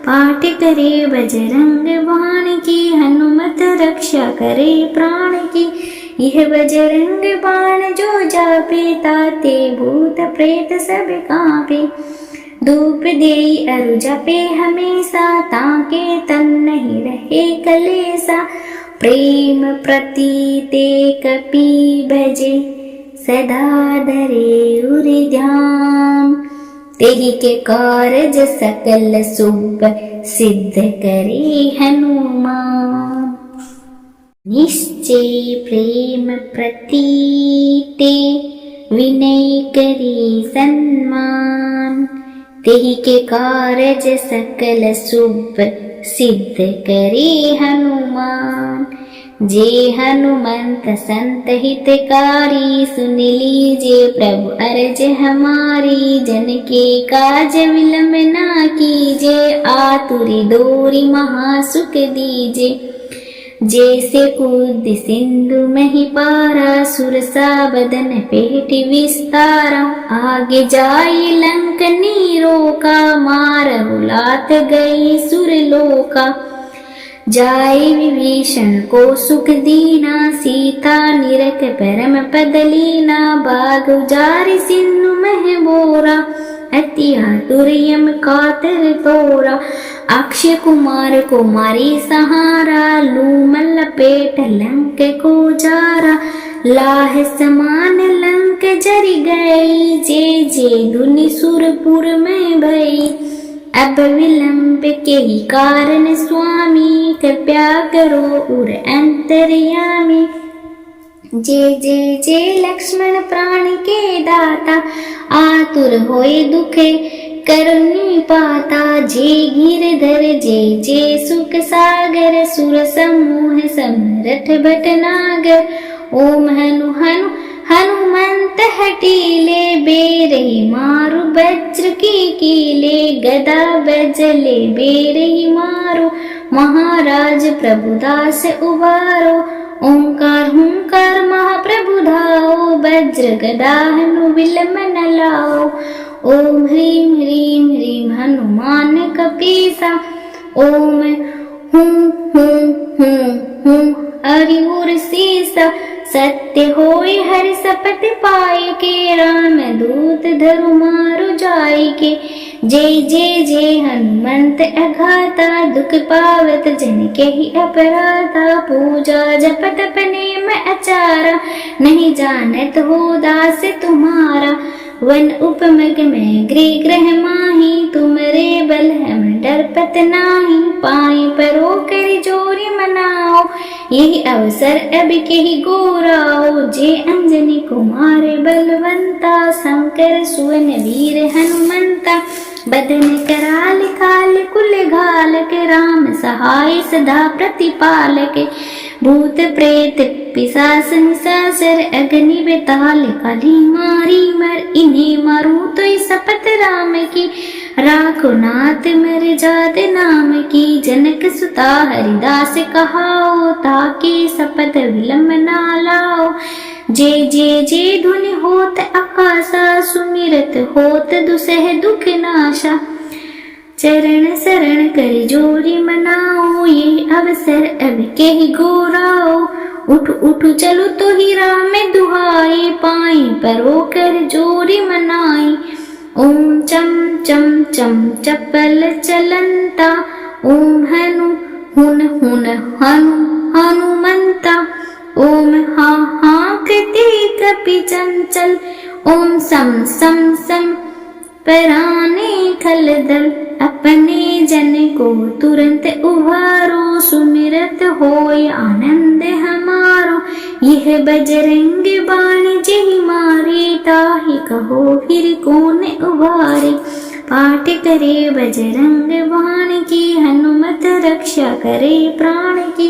पाठ करे बजरंग बाण की हनुमत रक्षा करे प्राण की। यह बजरंग बाण जो जापे ताते भूत प्रेत सब कांपे। धूप देई अरु जपे हमेशा ताके तन नहीं रहे कलेसा। प्रेम प्रतीते कपि भजे सदा धरे उर ध्यान। तेहि के कारज सकल शुभ सिद्ध करे हनुमान। निश्चय प्रेम प्रतीते विनय करे सम्मान। तेहि के कारज सकल शुभ सिद्ध करे हनुमान। जे हनुमंत संत हितकारी सुन लीजे प्रभु अर्ज हमारी। जन के काज विलंब ना कीजे आतुरी दोरी महासुख दीजे। जैसे कूद सिंधु मही पारा सुरसा बदन पेट विस्तारा। आगे जाई लंक नीरो का मारहु लात गई सुरलोका। जाय विभीषण को सुख दीना सीता निरख परम पद लीना। बाग उजारि सिंधु मह बोरा अति आतुर यम कातर तोरा। अक्षय कुमार को मारी सहारा लूमल लपेट लंक को जारा। लाह समान लंक जरि गई जे जे धुनि सुरपुर में भई। अब विलंब के ही कारण स्वामी कृपया करो उर अंतर्यामी। जे लक्ष्मण प्राण के दाता आतुर होए दुखे करुणी पाता। जे गिरधर जे सुख सागर सुर समूह समरथ भटनागर। ओम हनु हनु हनुमंत हटीले बेरही मारु वज्र की कीले। गदा बजले बेरही मारो महाराज प्रभुदास उबारो। ओंकार हुंकार महाप्रभु धाओ वज्र गदा हनु विलंब न लाओ। ओम ह्रीं ह्रीं ह्रीं हनुमान कपीसा। ओम हूं हूं हूं हूं हरि उर सीसा। सत्य होय हरि शपथ पाए के राम दूत धरु मारु जाय के। जय हनुमंत अघाता दुख पावत जन के ही अपराधा। पूजा जप तप नेम आचारा नहीं जानत हो दास तुम्हारा। वन उपमग में गृह ग्रह माही तुमरे बल हम डरपत नाही। पाए परो कर जोरी मनाओ यही अवसर अब के ही गोराओ। जे अंजनी कुमार बलवंता शंकर सुवन वीर हनुमंता। बदन कराल काल कुल घाल के राम सहाय सदा प्रतिपालक। भूत प्रेत पिशाच निशाचर अग्नि बेताल काली मारी मर। इन्हें मारू तो शपथ राम की राखो नाथ मर जात नाम की। जनक सुता हरिदास कहाओ ताके शपथ विलंब ना लाओ। जे धुनि होत आकाशा सुमिरत होत दुसह दुख नाशा। चरण शरण कर जोरी मनाओ ये अवसर अब के ही गोराओ। उठ उठ चलो तो ही राम दुहाई पाई परो कर जोरी मनाई। ओम चम चम चम चपल चलंता ओम हनु हुन हुन हनु हनुमंता। ओम हा हा कृति कपि चंचल ओम सम सम सम पराने खलदल। अपने जन को तुरंत उभारो सुमिरत होय आनंद हमारो। यह बजरंग बाण जेहि मारे, ताहि कहो फिर कौन उबारे। पाठ करे बजरंग बाण की, हनुमत रक्षा करे प्राण की।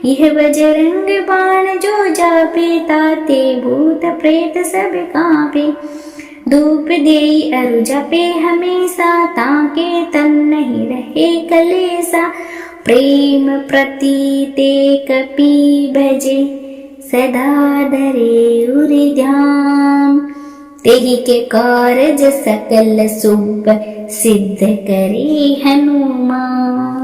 यह बजरंग बाण जो जापे, ताते भूत प्रेत सब कांपे। धूप देई अरु जपे हमेशा, ताके तन नहीं रहे कलेसा। प्रेम प्रतीते कपि भजे, सदा धरे उर ध्यान। तेहि के कारज सकल शुभ, सिद्ध करे हनुमान।